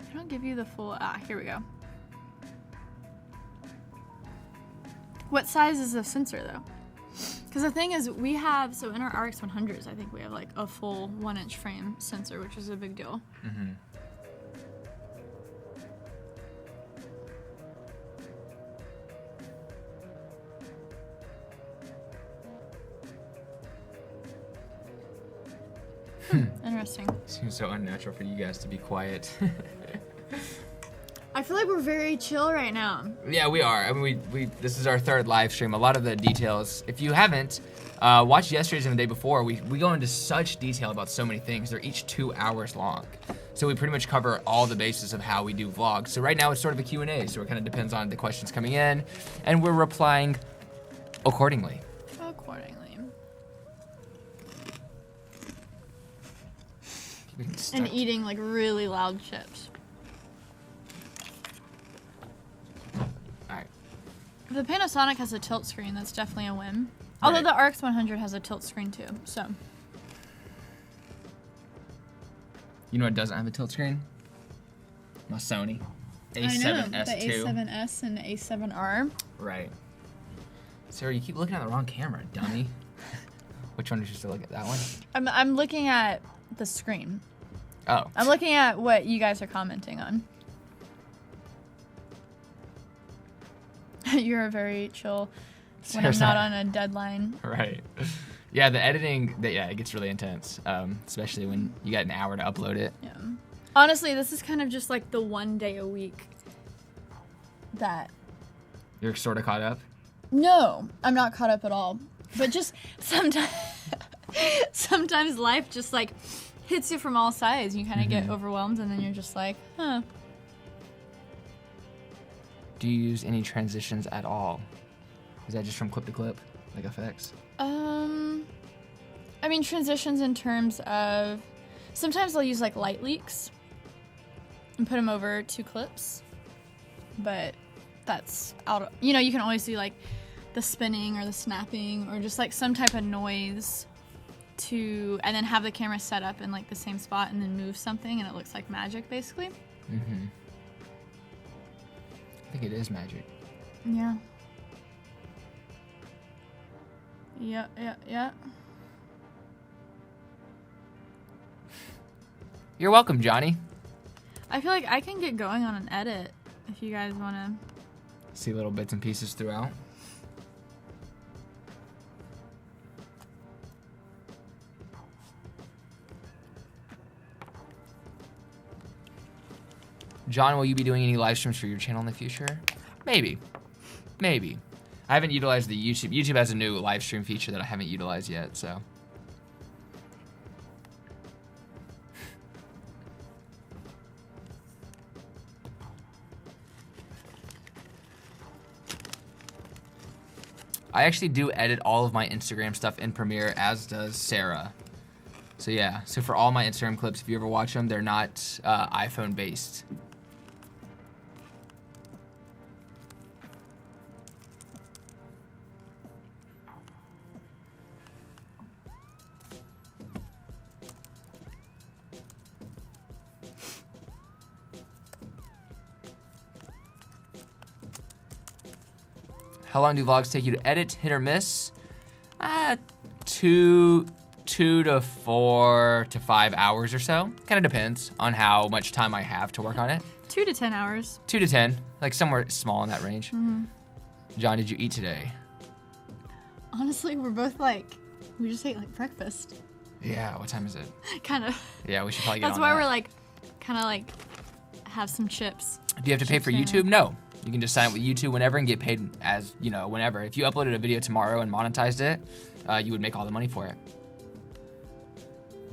I don't give you the full, here we go. What size is the sensor though? Because the thing is, we have, so in our RX100s, I think we have like a full 1-inch frame sensor, which is a big deal. Interesting. Seems so unnatural for you guys to be quiet. I feel like we're very chill right now. Yeah, we are. I mean, we this is our third live stream. A lot of the details, if you haven't, watched yesterday's and the day before, we go into such detail about so many things. They're each 2 hours long. So we pretty much cover all the bases of how we do vlogs. So right now it's sort of a Q&A, so it kind of depends on the questions coming in, and we're replying accordingly. And eating like really loud chips. Alright. If the Panasonic has a tilt screen, that's definitely a win. Although the RX100 has a tilt screen too, so. You know what doesn't have a tilt screen? My Sony A7S2. I know, the A7S and the A7R. Right. Sarah, you keep looking at the wrong camera, dummy. Which one did you still look at? That one? I'm looking at the screen. Oh. I'm looking at what you guys are commenting on. You're very chill when I'm not on a deadline. Right. Yeah, the editing, it gets really intense, especially when you got an hour to upload it. Yeah. Honestly, this is kind of just like the 1 day a week that... You're sort of caught up? No, I'm not caught up at all. But just sometimes life just like hits you from all sides. You kind of get overwhelmed, and then you're just like, huh. Do you use any transitions at all? Is that just from clip to clip, like effects? I mean, transitions in terms of, sometimes I'll use like light leaks and put them over 2 clips, but that's out of, you know, you can always do like the spinning or the snapping or just like some type of noise to, and then have the camera set up in like the same spot and then move something and it looks like magic basically. I think it is magic. Yeah. Yep. You're welcome, Johnny. I feel like I can get going on an edit if you guys want to. See little bits and pieces throughout. John, will you be doing any live streams for your channel in the future? Maybe. I haven't utilized the YouTube. YouTube has a new live stream feature that I haven't utilized yet, so. I actually do edit all of my Instagram stuff in Premiere, as does Sara. So yeah, so for all my Instagram clips, if you ever watch them, they're not iPhone based. How long do vlogs take you to edit? Hit or miss? 2 to 4 to 5 hours or so. Kind of depends on how much time I have to work on it. 2 to 10 hours. 2 to 10, like somewhere small in that range. Mm-hmm. John, did you eat today? Honestly, we're both like, we just ate like breakfast. Yeah, what time is it? Kind of. Yeah, we should probably get That's on why that. we're like, kind of like, have some chips. Do you have to pay for YouTube? No. You can just sign up with YouTube whenever and get paid as, you know, whenever. If you uploaded a video tomorrow and monetized it, you would make all the money for it.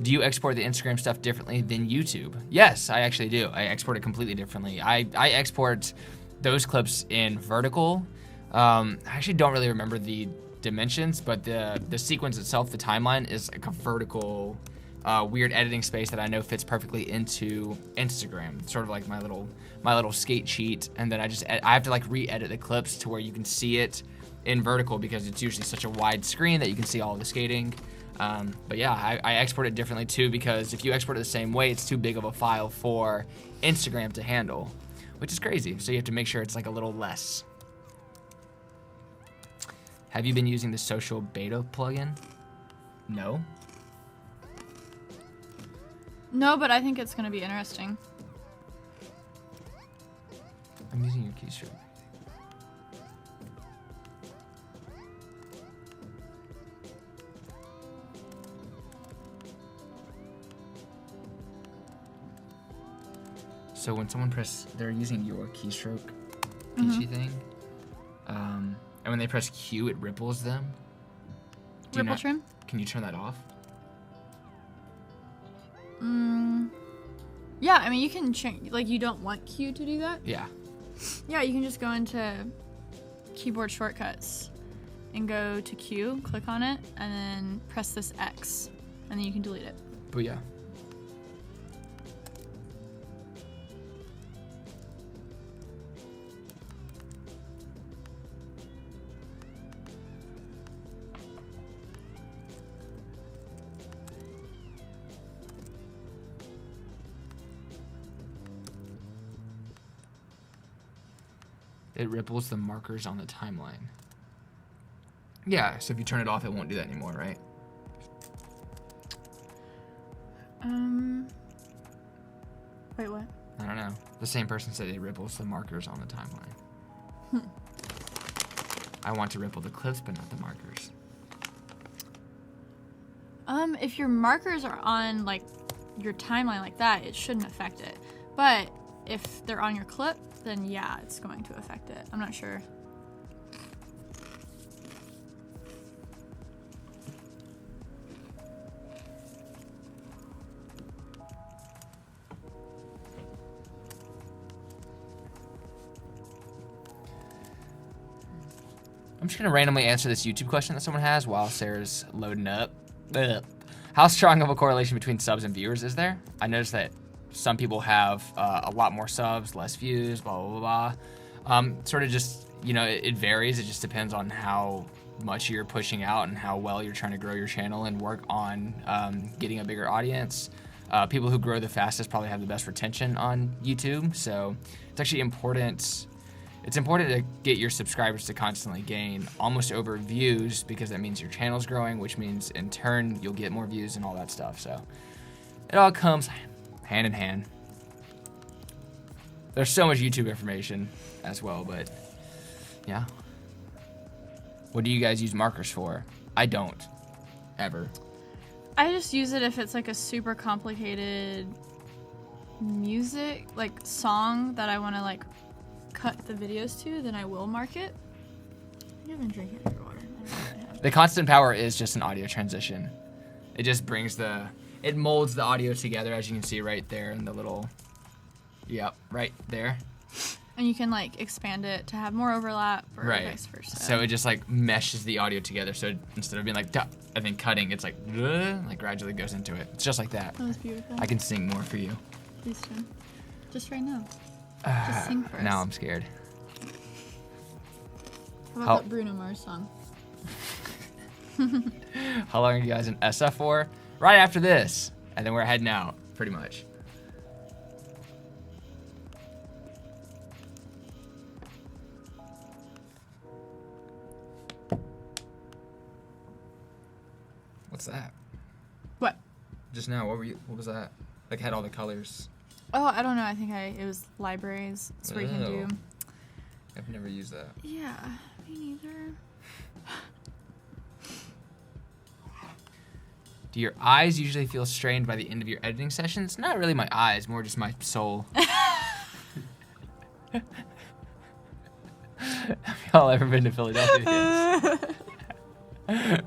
Do you export the Instagram stuff differently than YouTube? Yes, I actually do. I export it completely differently. I export those clips in vertical. I actually don't really remember the dimensions, but the sequence itself, the timeline, is like a vertical weird editing space that I know fits perfectly into Instagram. It's sort of like my little skate sheet, and then I have to like re-edit the clips to where you can see it in vertical because it's usually such a wide screen that you can see all of the skating. But yeah, I export it differently too because if you export it the same way, it's too big of a file for Instagram to handle, which is crazy. So you have to make sure it's like a little less. Have you been using the social beta plugin? No. No, but I think it's going to be interesting. I'm using your keystroke. So when someone they're using your keystroke peachy thing, and when they press Q, it ripples them. Ripple trim? Can you turn that off? Yeah, I mean, you can change, like, you don't want Q to do that? Yeah. Yeah, you can just go into keyboard shortcuts and go to Q, click on it, and then press this X, and then you can delete it. But yeah. It ripples the markers on the timeline. Yeah, so if you turn it off, it won't do that anymore, right? Wait, what? I don't know. The same person said it ripples the markers on the timeline. I want to ripple the clips, but not the markers. If your markers are on, like, your timeline like that, it shouldn't affect it. But if they're on your clip, then yeah, it's going to affect it. I'm not sure. I'm just gonna randomly answer this YouTube question that someone has while Sarah's loading up. Ugh. How strong of a correlation between subs and viewers is there? I noticed that some people have a lot more subs, less views, blah, blah, blah, blah. Sort of just, you know, it varies. It just depends on how much you're pushing out and how well you're trying to grow your channel and work on getting a bigger audience. People who grow the fastest probably have the best retention on YouTube. So it's actually important. It's important to get your subscribers to constantly gain almost over views because that means your channel's growing, which means in turn you'll get more views and all that stuff. So it all comes hand in hand. There's so much YouTube information as well, but yeah. What do you guys use markers for? I don't, ever. I just use it if it's like a super complicated music, like song that I want to like cut the videos to, then I will mark it. I think I've been drinking extra water. I don't know if I have. The constant power is just an audio transition. It just brings it molds the audio together, as you can see right there in the little, yep, right there. And you can like expand it to have more overlap or vice versa. So it just like meshes the audio together. So instead of being like, duh, and then cutting, it's like gradually goes into it. It's just like that. That was beautiful. I can sing more for you. Please do. Just right now. Just sing for us. Now I'm scared. How about that Bruno Mars song? How long are you guys in SF for? Right after this. And then we're heading out, pretty much. What's that? What? Just now, what was that? Like had all the colors. Oh, I don't know. I think it was libraries. It's where you can do. I've never used that. Yeah, me neither. Do your eyes usually feel strained by the end of your editing sessions? Not really my eyes, more just my soul. Have y'all ever been to Philadelphia, kids?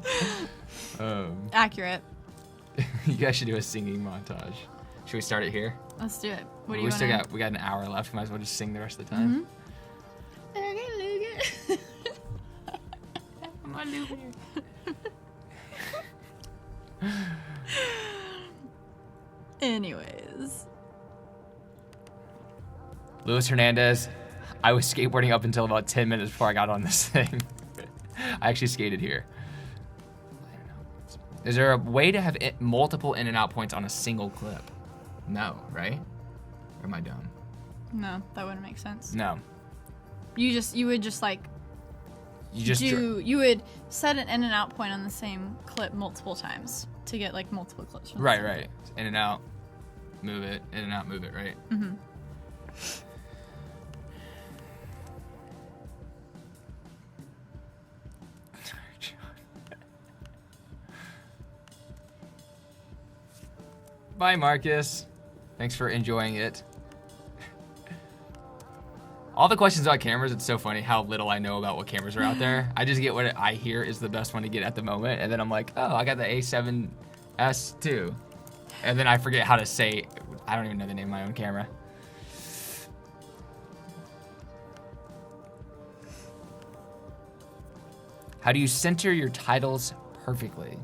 Accurate. You guys should do a singing montage. Should we start it here? Let's do it. What do you we want? still got an hour left. We might as well just sing the rest of the time. Anyways. Luis Hernandez. I was skateboarding up until about 10 minutes before I got on this thing. I actually skated here. I don't know. Is there a way to have multiple in and out points on a single clip? No, right? Or am I dumb? No, that wouldn't make sense. No. You would just set an in and out point on the same clip multiple times to get like multiple clips from Right. In and out, move it, in and out, move it, right? Mm-hmm. Bye, Marcus. Thanks for enjoying it. All the questions about cameras, it's so funny how little I know about what cameras are out there. I just get what I hear is the best one to get at the moment, and then I'm like, oh, I got the A7S too. And then I forget how to say, I don't even know the name of my own camera. How do you center your titles perfectly?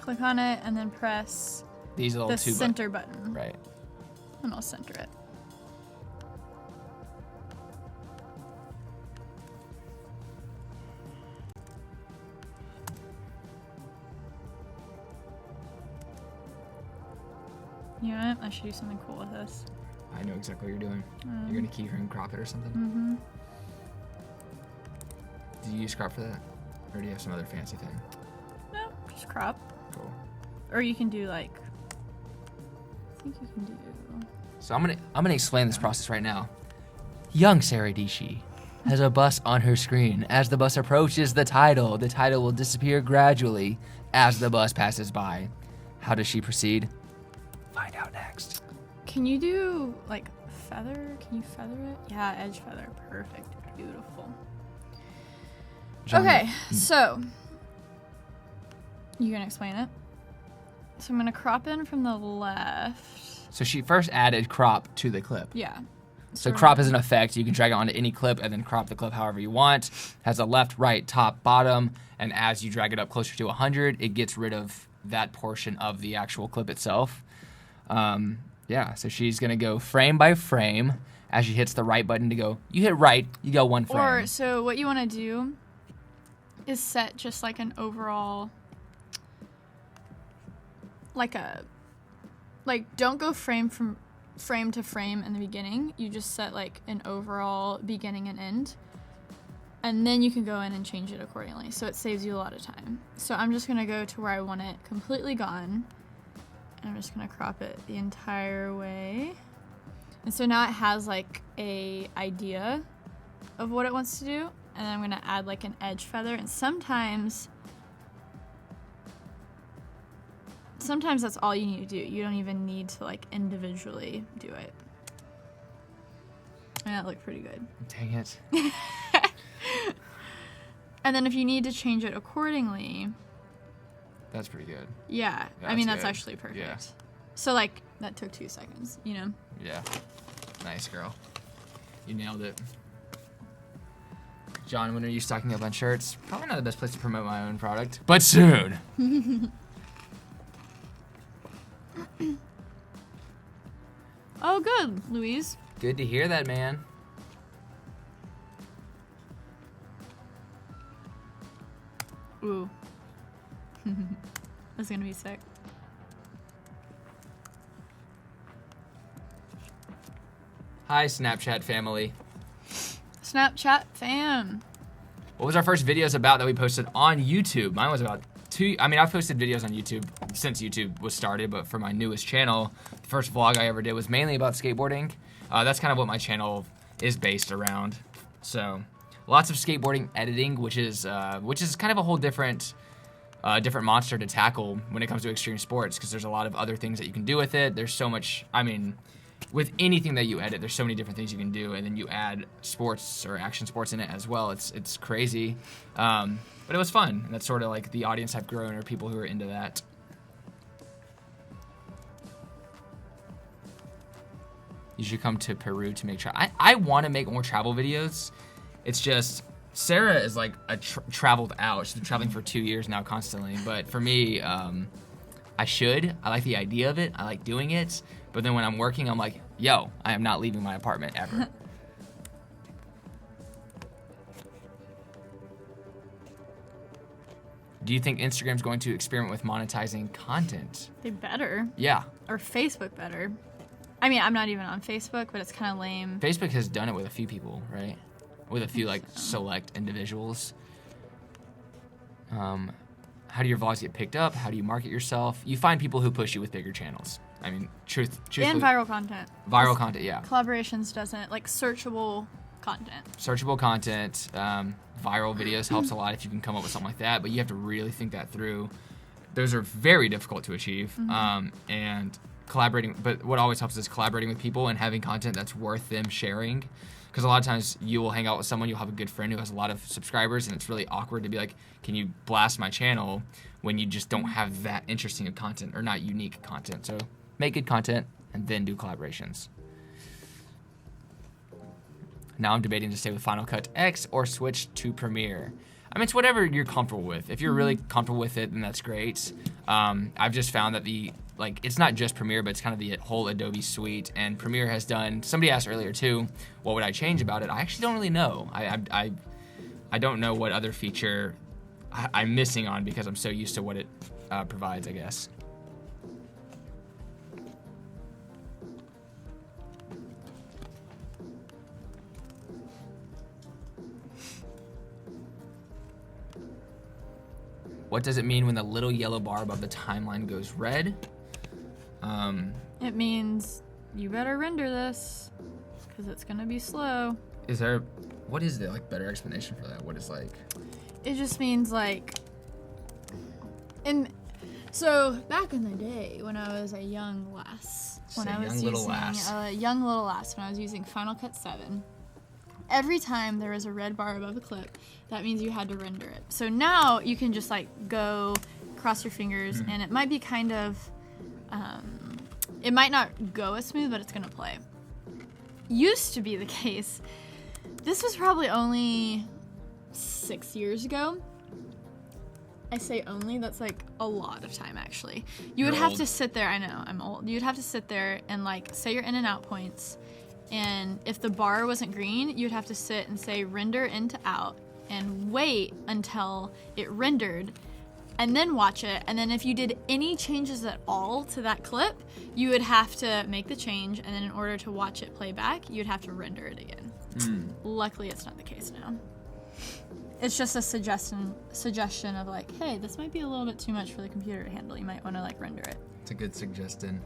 Click on it and then press These little the center button. Right. And I'll center it. You know what? I should do something cool with this. I know exactly what you're doing. You're gonna keyframe crop it or something? Mm-hmm. Do you use crop for that? Or do you have some other fancy thing? No, just crop. Cool. Or you can do like, I think you can do. So I'm gonna explain this process right now. Young Sara Dietschy has a bus on her screen. As the bus approaches the title will disappear gradually as the bus passes by. How does she proceed? Find out next. Can you do like feather? Can you feather it? Yeah, edge feather. Perfect. Beautiful. Okay, so you're gonna explain it. So I'm gonna crop in from the left. So she first added crop to the clip. Yeah. So crop is an effect. You can drag it onto any clip and then crop the clip however you want. Has a left, right, top, bottom, and as you drag it up closer to 100, it gets rid of that portion of the actual clip itself. Yeah, so she's gonna go frame by frame. As she hits the right button to go, you hit right, you go one frame. Or so what you want to do is set just like an overall, like don't go frame frame to frame in the beginning. You just set like an overall beginning and end. And then you can go in and change it accordingly. So it saves you a lot of time. So I'm just gonna go to where I want it completely gone. And I'm just gonna crop it the entire way. And so now it has like a idea of what it wants to do. And I'm gonna add like an edge feather. And sometimes that's all you need to do. You don't even need to like individually do it. And that looked pretty good. Dang it. And then if you need to change it accordingly. That's pretty good. Yeah, I mean, that's actually perfect. Yeah. So like, that took 2 seconds, you know? Yeah. Nice, girl. You nailed it. John, when are you stocking up on shirts? Probably not the best place to promote my own product, but soon. Oh, good, Louise. Good to hear that, man. Ooh. That's gonna be sick. Hi, Snapchat family. Snapchat fam. What was our first videos about that we posted on YouTube? Mine was about I've posted videos on YouTube since YouTube was started, but for my newest channel, the first vlog I ever did was mainly about skateboarding. That's kind of what my channel is based around. So, lots of skateboarding editing, which is kind of a whole different monster to tackle when it comes to extreme sports, because there's a lot of other things that you can do with it. There's so much, with anything that you edit, there's so many different things you can do, and then you add sports or action sports in it as well. It's crazy, but it was fun. And that's sort of like the audience I've grown, or people who are into that. You should come to Peru to make I want to make more travel videos. It's just Sara is like traveled out. She's been traveling for 2 years now constantly. But for me, I like the idea of it. I like doing it. But then when I'm working, I'm like, yo, I am not leaving my apartment ever. Do you think Instagram's going to experiment with monetizing content? They better. Yeah. Or Facebook better. I mean, I'm not even on Facebook, but it's kind of lame. Facebook has done it with a few people, right? With a few like select individuals. How do your vlogs get picked up? How do you market yourself? You find people who push you with bigger channels. I mean, truthfully. And viral content. Viral content, yeah. Collaborations doesn't, like searchable content. Searchable content, viral videos helps a lot if you can come up with something like that, but you have to really think that through. Those are very difficult to achieve, and collaborating, but what always helps is collaborating with people and having content that's worth them sharing. Because a lot of times you will hang out with someone, you'll have a good friend who has a lot of subscribers, and it's really awkward to be like, can you blast my channel when you just don't have that interesting of content or not unique content. So make good content and then do collaborations. Now I'm debating to stay with Final Cut X or switch to Premiere. I mean, it's whatever you're comfortable with. If you're really comfortable with it, then that's great. I've just found that it's not just Premiere, but it's kind of the whole Adobe suite. And Premiere has done, somebody asked earlier too, what would I change about it? I actually don't really know. I don't know what other feature I'm missing on because I'm so used to what it provides, I guess. What does it mean when the little yellow bar above the timeline goes red? It means you better render this because it's gonna be slow. What is the better explanation for that? What is It just means so back in the day when I was a young lass, when I was using Final Cut 7, every time there was a red bar above the clip, that means you had to render it. So now you can just go cross your fingers, and it might be kind of, it might not go as smooth, but it's gonna play. Used to be the case. This was probably only 6 years ago. I say only, that's a lot of time actually. You would have to sit there, I know, I'm old. You'd have to sit there and say your in and out points. And if the bar wasn't green, you'd have to sit and say render into out and wait until it rendered. and then watch it. And then if you did any changes at all to that clip, you would have to make the change. And then in order to watch it play back, you'd have to render it again. Luckily, it's not the case now. It's just a suggestion of like, hey, this might be a little bit too much for the computer to handle. You might want to like render it. It's a good suggestion.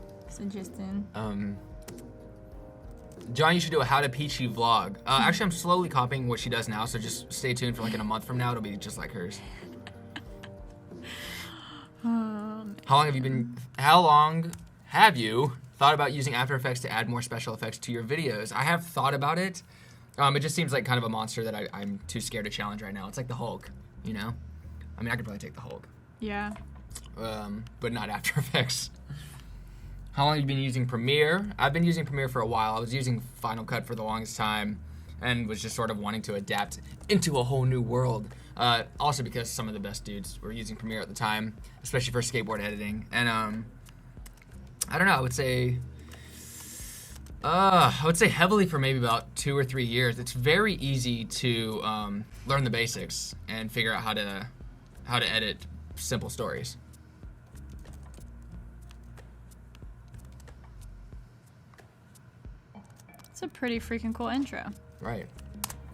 John, you should do a How to Peachy vlog. Actually, I'm slowly copying what she does now, so just stay tuned for like in a month from now. It'll be just like hers. How long have you thought about using After Effects to add more special effects to your videos? I have thought about it. It just seems like kind of a monster that I'm too scared to challenge right now. It's like the Hulk, you know? I mean, I could probably take the Hulk. Yeah. But not After Effects. How long have you been using Premiere? I've been using Premiere for a while. I was using Final Cut for the longest time and was just sort of wanting to adapt into a whole new world. Also because some of the best dudes were using Premiere at the time, especially for skateboard editing. And I don't know, I would say heavily for maybe about 2 or 3 years. It's very easy to learn the basics and figure out how to edit simple stories. It's a pretty freaking cool intro. Right.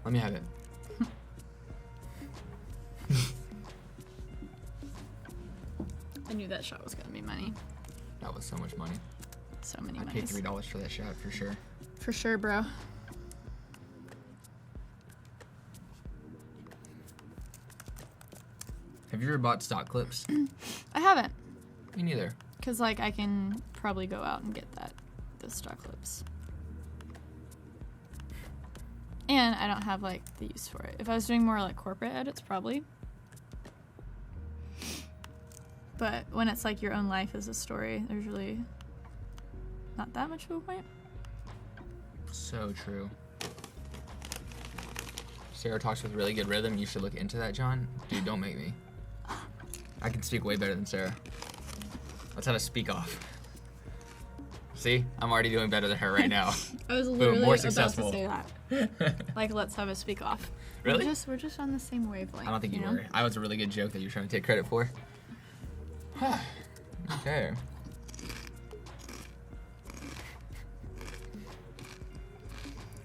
Let me have it. I knew that shot was gonna be money. That was so much money. So many I money. paid $3 for that shot for sure. For sure, bro. Have you ever bought stock clips? I haven't. Me neither. Cause like I can probably go out and get those stock clips. And I don't have like the use for it. If I was doing more like corporate edits, probably. But when it's like your own life as a story, there's really not that much of a point. So true. Sara talks with really good rhythm. You should look into that, John. Dude, don't make me. I can speak way better than Sara. Let's have a speak off. See? I'm already doing better than her right now. I was literally more about successful. to say that. Like, let's have a speak off. Really? We're just on the same wavelength. I don't think you know? were. I was a really good joke that you were trying to take credit for. Okay.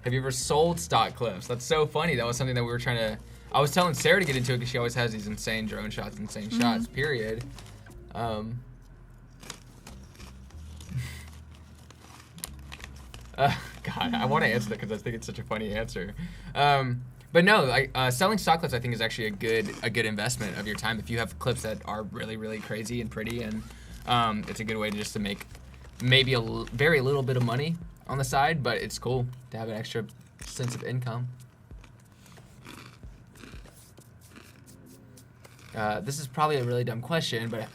Have you ever sold stock clips? That's so funny. That was something that we were trying to... I was telling Sara to get into it because she always has these insane drone shots, insane shots, period. God, I want to answer that because I think it's such a funny answer. But no, selling stock clips I think is actually a good investment of your time if you have clips that are really, really crazy and pretty, and it's a good way to make maybe very little bit of money on the side, but it's cool to have an extra sense of income. This is probably a really dumb question, but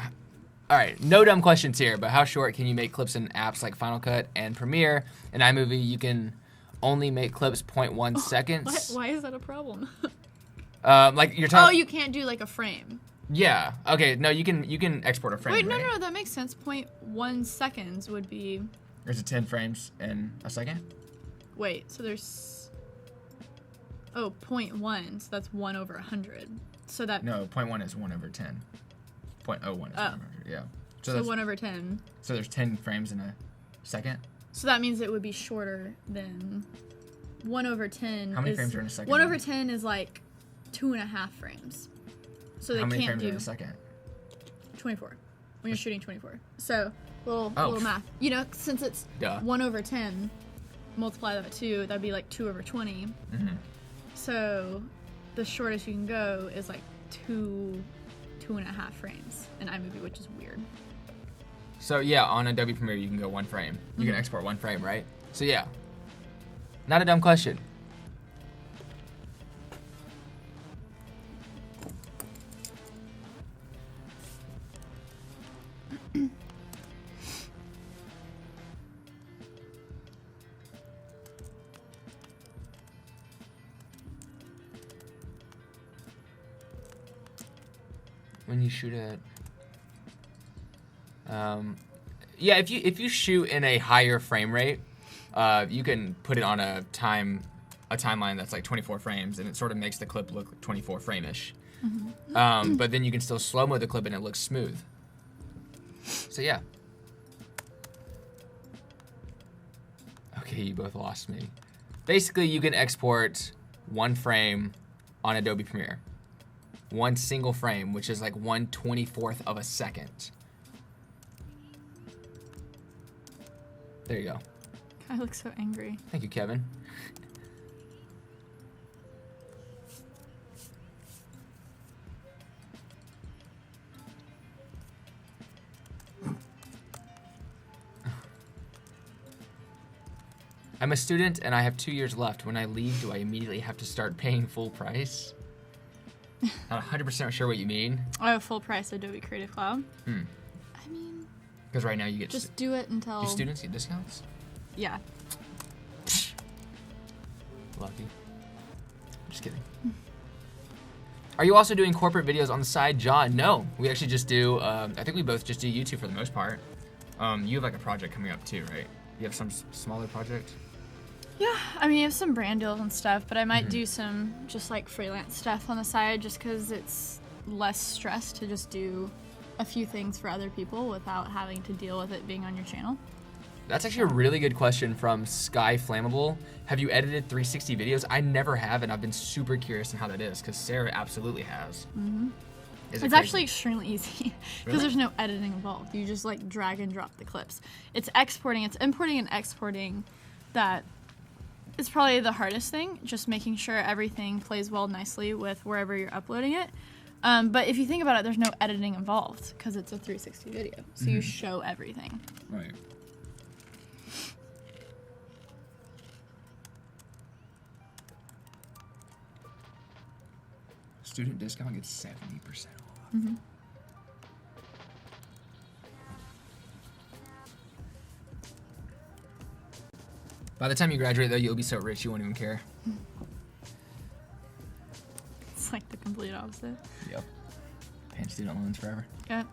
all right, no dumb questions here, but how short can you make clips in apps like Final Cut and Premiere? In iMovie, you can only make clips 0.1 seconds. Why is that a problem? Like you're talking. Oh, you can't do like a frame. Yeah. Okay. No, you can export a frame. Wait, right? no, that makes sense. 0.1 seconds would be. Is it 10 frames in a second? Wait, so there's. Oh, 0.1, so that's 1 over 100. So that. No, 0.1 is 1 over 10. 0.01 is 1 over 100. Yeah. So 1 over 10. So there's 10 frames in a second. So that means it would be shorter than 1 over 10. How many frames are in a second? 1 over 10 is like 2.5 frames. So they How many can't frames do are in a second? 24 when you're shooting 24. So little Oh. math. You know, since it's Duh. 1 over 10, multiply that by 2, that'd be like 2 over 20. Mm-hmm. So the shortest you can go is like 2.5 frames in iMovie, which is weird. So yeah, on Adobe Premiere you can go 1 frame. You can export 1 frame, right? So yeah, not a dumb question. When you shoot at yeah, if you shoot in a higher frame rate, you can put it on a a timeline that's like 24 frames, and it sort of makes the clip look 24 frame-ish. But then you can still slow-mo the clip and it looks smooth. So yeah. Okay, you both lost me. Basically, you can export one frame on Adobe Premiere. One single frame, which is like 1/24th of a second. There you go. I look so angry. Thank you, Kevin. I'm a student and I have 2 years left. When I leave, do I immediately have to start paying full price? Not 100% sure what you mean. Oh, full price Adobe Creative Cloud. I mean, Because right now you get... just do it until... Do students get discounts? Yeah. Lucky. Just kidding. Are you also doing corporate videos on the side, John? No. We actually just do... I think we both just do YouTube for the most part. You have like a project coming up too, right? You have some smaller project? Yeah, I mean, I have some brand deals and stuff, but I might do some just like freelance stuff on the side just because it's less stress to just do a few things for other people without having to deal with it being on your channel. That's actually a really good question from Sky Flammable. Have you edited 360 videos? I never have, and I've been super curious on how that is because Sarah absolutely has. It's actually extremely easy because there's no editing involved. You just like drag and drop the clips. It's exporting, it's importing and exporting that is probably the hardest thing, just making sure everything plays well nicely with wherever you're uploading it. But if you think about it, there's no editing involved because it's a 360 video. So you show everything. Right. Student discount gets 70% off. By the time you graduate, though, you'll be so rich you won't even care. It's like the complete opposite. Yep. Paying student loans forever. Yep.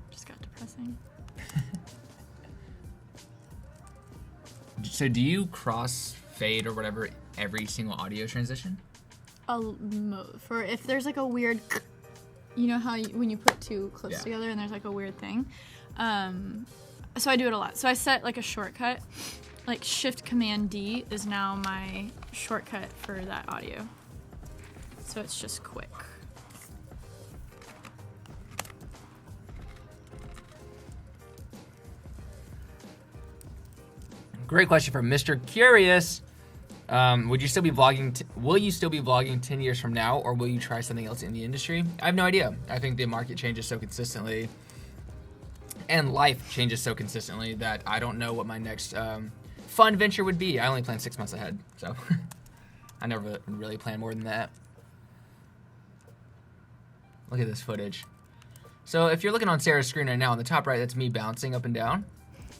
Just got depressing. So do you cross fade or whatever every single audio transition? For if there's like a weird, you know how when you put two clips together and there's like a weird thing. So I do it a lot. So I set like a shortcut, like Shift Command D is now my shortcut for that audio. So it's just quick. Great question from Mr. Curious. Would you still be vlogging? Will you still be vlogging 10 years from now, or will you try something else in the industry? I have no idea. I think the market changes so consistently, and life changes so consistently that I don't know what my next fun venture would be. I only plan 6 months ahead, so I never really plan more than that. Look at this footage. So if you're looking on Sarah's screen right now, on the top right, that's me bouncing up and down.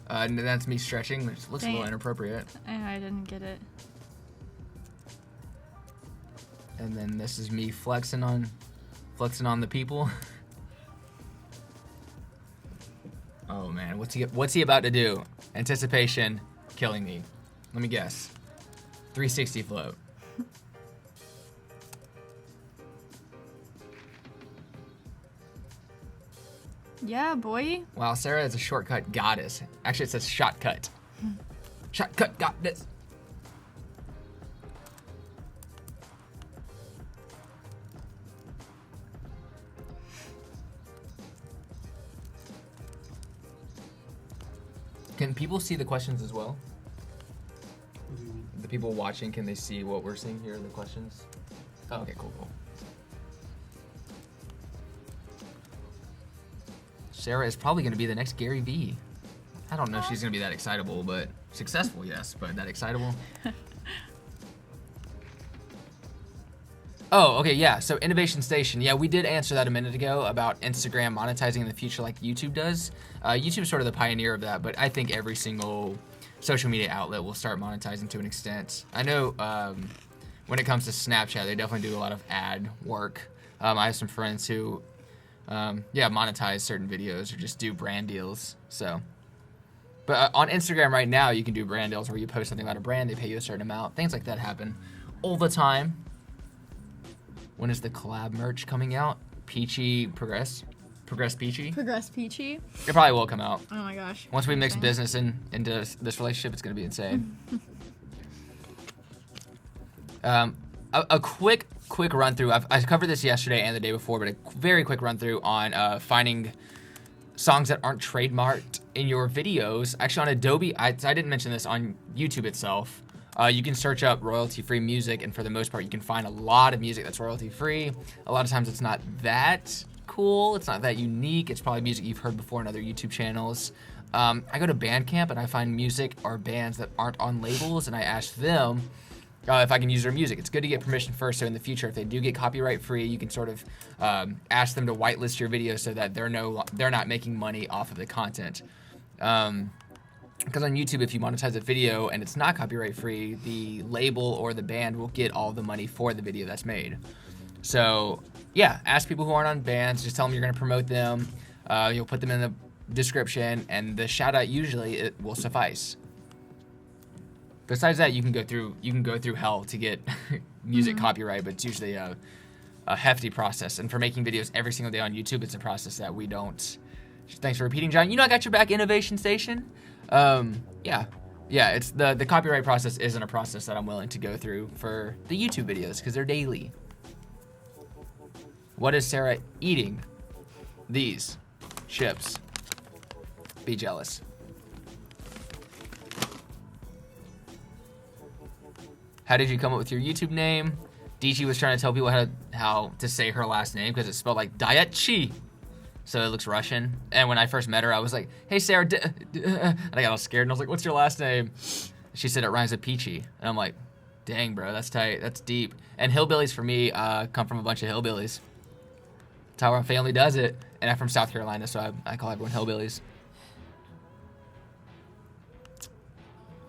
And that's me stretching, which looks a little inappropriate. I didn't get it. And then this is me flexing on the people. Oh man, what's he about to do? Anticipation killing me. Let me guess. 360 float. Yeah, boy. Wow, Sarah is a shortcut goddess. Actually, it says shotcut. Shotcut goddess. Can people see the questions as well? The people watching, can they see what we're seeing here in the questions? Oh, okay, cool. Sarah is probably going to be the next Gary Vee. I don't know if she's going to be that excitable, but successful, yes, but that excitable. Oh, okay, yeah, so Innovation Station. Yeah, we did answer that a minute ago about Instagram monetizing in the future like YouTube does. YouTube's sort of the pioneer of that, but I think every single social media outlet will start monetizing to an extent. I know when it comes to Snapchat, they definitely do a lot of ad work. I have some friends who monetize certain videos or just do brand deals. So But on Instagram right now, you can do brand deals where you post something about a brand, they pay you a certain amount. Things like that happen all the time. When is the collab merch coming out? Peachy Progress Peachy? Progress Peachy. It probably will come out. Oh my gosh. Once we mix business into this relationship, it's going to be insane. A quick run through. I covered this yesterday and the day before, but a very quick run through on finding songs that aren't trademarked in your videos. Actually, on Adobe, I didn't mention this on YouTube itself. You can search up royalty-free music, and for the most part, you can find a lot of music that's royalty-free. A lot of times, it's not that cool. It's not that unique. It's probably music you've heard before in other YouTube channels. I go to Bandcamp, and I find music or bands that aren't on labels, and I ask them if I can use their music. It's good to get permission first, so in the future, if they do get copyright-free, you can sort of ask them to whitelist your video so that they're not making money off of the content. Because on YouTube, if you monetize a video and it's not copyright-free, the label or the band will get all the money for the video that's made. So, yeah, ask people who aren't on bands. Just tell them you're going to promote them. You'll put them in the description, and the shout-out usually it will suffice. Besides that, you can go through hell to get music copyright, but it's usually a hefty process. And for making videos every single day on YouTube, it's a process that we don't. Thanks for repeating, John. You know I got your back, Innovation Station. Yeah. It's the copyright process isn't a process that I'm willing to go through for the YouTube videos because they're daily. What is Sara eating? These chips. Be jealous. How did you come up with your YouTube name? Dietschy was trying to tell people how to say her last name because it's spelled like Dietschy. So it looks Russian. And when I first met her, I was like, hey, Sara. And I got all scared. And I was like, what's your last name? She said it rhymes with peachy. And I'm like, dang, bro, that's tight. That's deep. And hillbillies for me come from a bunch of hillbillies. That's how our family does it. And I'm from South Carolina, so I call everyone hillbillies.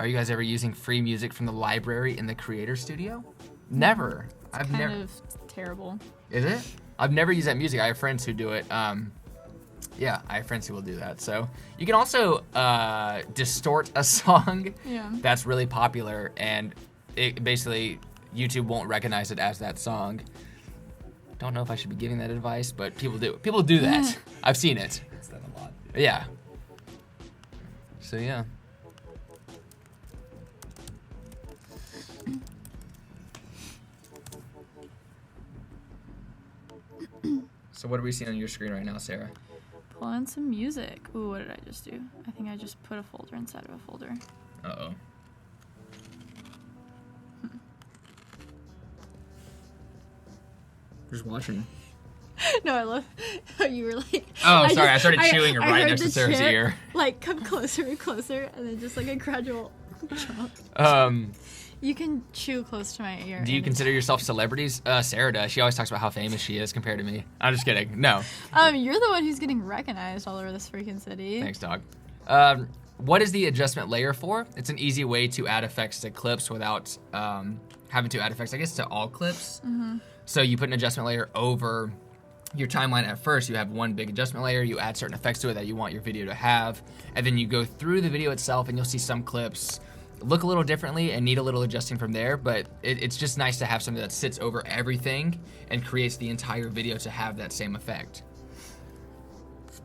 Are you guys ever using free music from the library in the creator studio? Never. It's kind of terrible. Is it? I've never used that music. I have friends who do it. Yeah, I have friends who will do that. So you can also distort a song that's really popular, and it basically YouTube won't recognize it as that song. Don't know if I should be giving that advice, but people do. People do that. I've seen it. It's done a lot. Yeah. So yeah. So what are we seeing on your screen right now, Sara? Pull in some music. Ooh, what did I just do? I think I just put a folder inside of a folder. Uh-oh. Just watching. No, I love how you were like. Oh, sorry. I started chewing right next to Sarah's chip, ear. Like, come closer and closer, and then just like a gradual jump. You can chew close to my ear. Do you consider yourself celebrities? Sara does. She always talks about how famous she is compared to me. I'm just kidding. No. You're the one who's getting recognized all over this freaking city. Thanks, dog. What is the adjustment layer for? It's an easy way to add effects to clips without having to add effects, I guess, to all clips. Mm-hmm. So you put an adjustment layer over your timeline at first. You have one big adjustment layer. You add certain effects to it that you want your video to have. And then you go through the video itself, and you'll see some clips look a little differently and need a little adjusting from there, but it's just nice to have something that sits over everything and creates the entire video to have that same effect.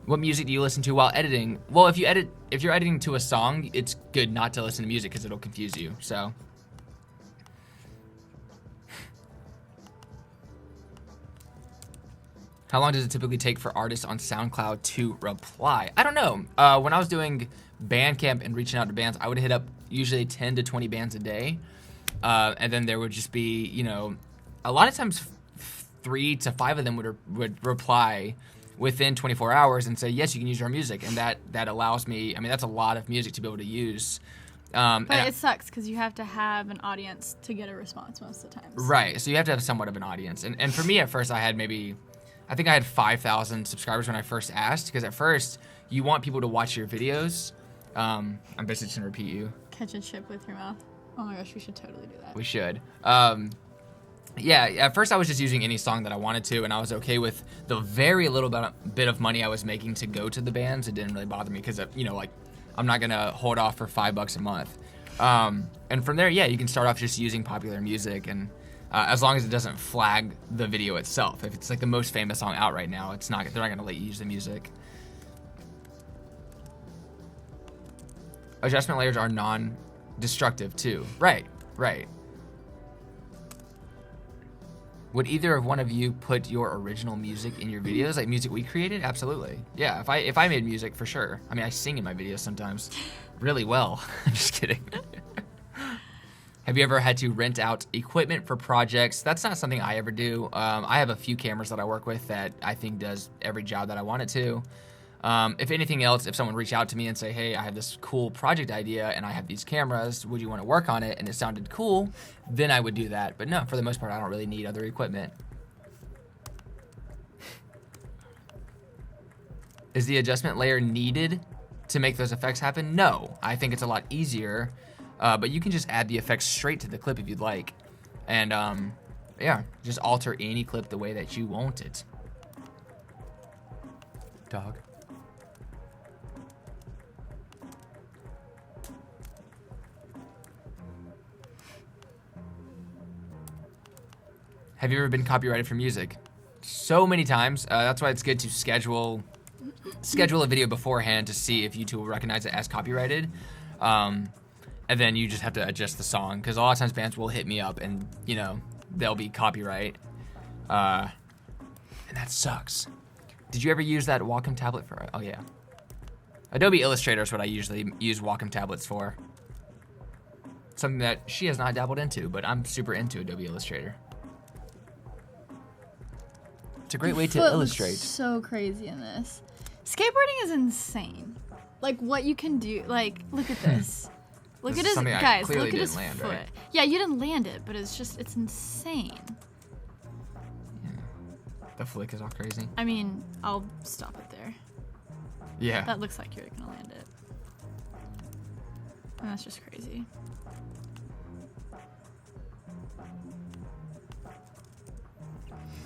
What music do you listen to while editing? Well, if you're editing to a song, it's good not to listen to music because it'll confuse you. So how long does it typically take for artists on SoundCloud to reply? I don't know. When I was doing Bandcamp and reaching out to bands, I would hit up usually 10 to 20 bands a day. And then there would just be, a lot of times 3 to 5 of them would reply within 24 hours and say, yes, you can use our music. And that allows me, that's a lot of music to be able to use. But it sucks because you have to have an audience to get a response most of the time. Right. So you have to have somewhat of an audience. And for me at first, I think I had 5,000 subscribers when I first asked, because at first you want people to watch your videos. I'm basically just gonna repeat you. Catch a chip with your mouth. Oh my gosh, we should totally do that. We should. Yeah, at first I was just using any song that I wanted to, and I was okay with the very little bit of money I was making to go to the bands. It didn't really bother me because, I'm not gonna hold off for $5 a month. And from there, yeah, you can start off just using popular music, and as long as it doesn't flag the video itself. If it's like the most famous song out right now, they're not gonna let you use the music. Adjustment layers are non-destructive too. Right. Would either of one of you put your original music in your videos, like music we created? Absolutely. Yeah, if I made music, for sure. I mean, I sing in my videos sometimes really well. I'm just kidding. Have you ever had to rent out equipment for projects? That's not something I ever do. I have a few cameras that I work with that I think does every job that I want it to. If anything else, if someone reached out to me and say, hey, I have this cool project idea and I have these cameras, would you want to work on it? And it sounded cool, then I would do that. But no, for the most part, I don't really need other equipment. Is the adjustment layer needed to make those effects happen? No, I think it's a lot easier, but you can just add the effects straight to the clip if you'd like. And yeah, just alter any clip the way that you want it. Dog. Have you ever been copyrighted for music? So many times. That's why it's good to schedule a video beforehand to see if YouTube will recognize it as copyrighted. And then you just have to adjust the song, because a lot of times bands will hit me up and, you know, they'll be copyright. And that sucks. Did you ever use that Wacom tablet for? Oh yeah. Adobe Illustrator is what I usually use Wacom tablets for. Something that she has not dabbled into, but I'm super into Adobe Illustrator. It's a great way to illustrate. So crazy in this. Skateboarding is insane. Like what you can do. Like look at this. Look at his guys. Look at his foot. Right? Yeah, you didn't land it, but it's insane. Yeah. The flick is all crazy. I mean, I'll stop it there. Yeah. That looks like you're gonna land it. And that's just crazy.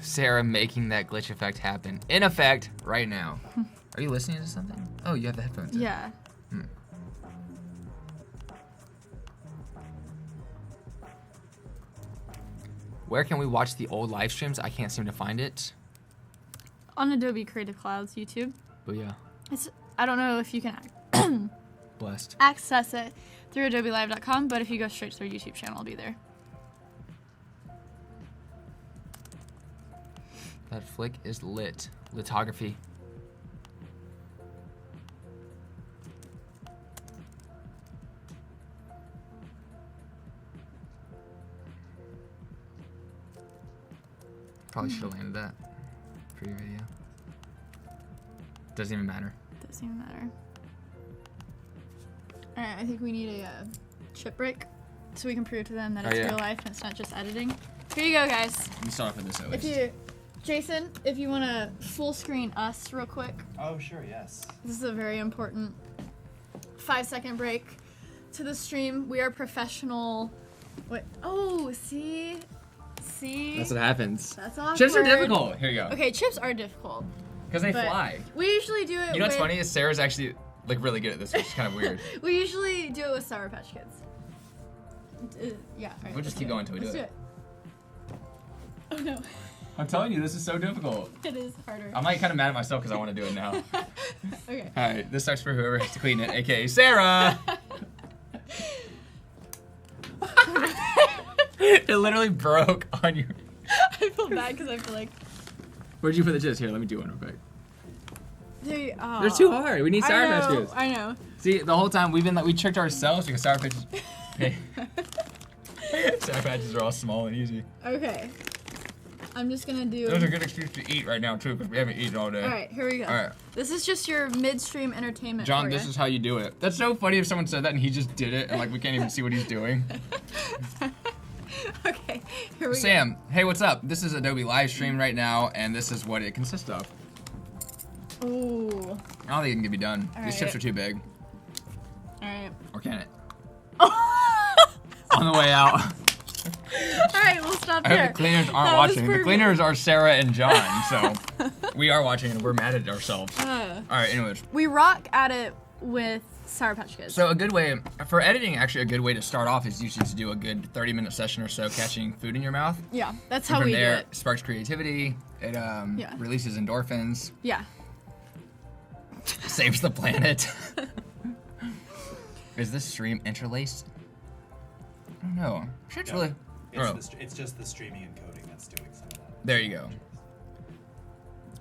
Sara making that glitch effect happen. In effect, right now. Are you listening to something? Oh, you have the headphones in. Yeah. Where can we watch the old live streams? I can't seem to find it. On Adobe Creative Cloud's YouTube. But yeah. I don't know if you can Blessed. access it through adobelive.com, but if you go straight to their YouTube channel, it'll be there. That flick is lit. Lithography. Probably should have landed that for your video. Doesn't even matter. Doesn't even matter. Alright, I think we need a chip break so we can prove to them that it's real life and it's not just editing. Here you go, guys. Let me start off with this at least. Jason, if you want to full screen us real quick. Oh, sure, yes. This is a very important 5-second break to the stream. We are professional. Wait. Oh, see? That's what happens. That's awkward. Chips are difficult. Here you go. Okay, chips are difficult. Because they fly. We usually do it You know what's funny is Sarah's actually like really good at this, which is kind of weird. We usually do it with Sour Patch Kids. Yeah. All right, We'll just keep going until we do it. Oh no. I'm telling you, this is so difficult. It is harder. I'm like kind of mad at myself because I want to do it now. Okay. All right, this sucks for whoever has to clean it, aka Sara. It literally broke on your. I feel bad because I feel like. Where'd you put the chips? Here, let me do one real quick. They're too hard. We need Sour Patch Kids. I know. See, the whole time we've been like we tricked ourselves because Sour Patches. Hey. Sour Patches are all small and easy. Okay. I'm just gonna do. Those are a good excuse to eat right now too because we haven't eaten all day. All right, here we go. All right. This is just your midstream entertainment. John, this is how you do it. That's so funny if someone said that and he just did it and like we can't even see what he's doing. Okay, here we go. Sam, hey, what's up? This is Adobe live stream right now, and this is what it consists of. Ooh. I don't think it can be done. All These right. chips are too big. All right. Or can it? On the way out. All right, we'll stop I there. hope the cleaners aren't That was watching. The perfect. cleaners are Sara and John, so we are watching and we're mad at ourselves. All right, anyways. We rock at it with Sour Patch Kids. So a good way for editing, actually a good way to start off is usually to do a good 30-minute session or so catching food in your mouth. Yeah, that's And how from we there, do it. sparks creativity. It releases endorphins. Yeah. Saves the planet. Is this stream interlaced? I don't know. I'm sure it's really. It's just the streaming and coding that's doing some of that. There you go.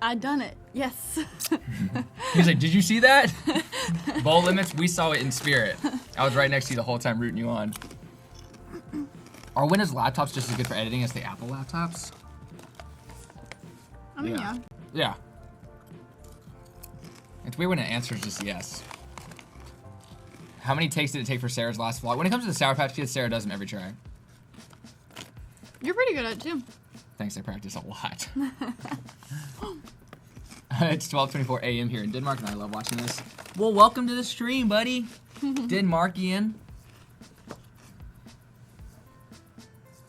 I done it. Yes. He's like, did you see that? Bowl limits, we saw it in spirit. I was right next to you the whole time rooting you on. Are Windows laptops just as good for editing as the Apple laptops? I mean, yeah. Yeah. It's weird when an answer is just yes. How many takes did it take for Sarah's last vlog? When it comes to the Sour Patch Kids, Sarah does them every try. You're pretty good at it too. Thanks, I practice a lot. It's 12:24 a.m. here in Denmark, and I love watching this. Well, welcome to the stream, buddy. Denmarkian.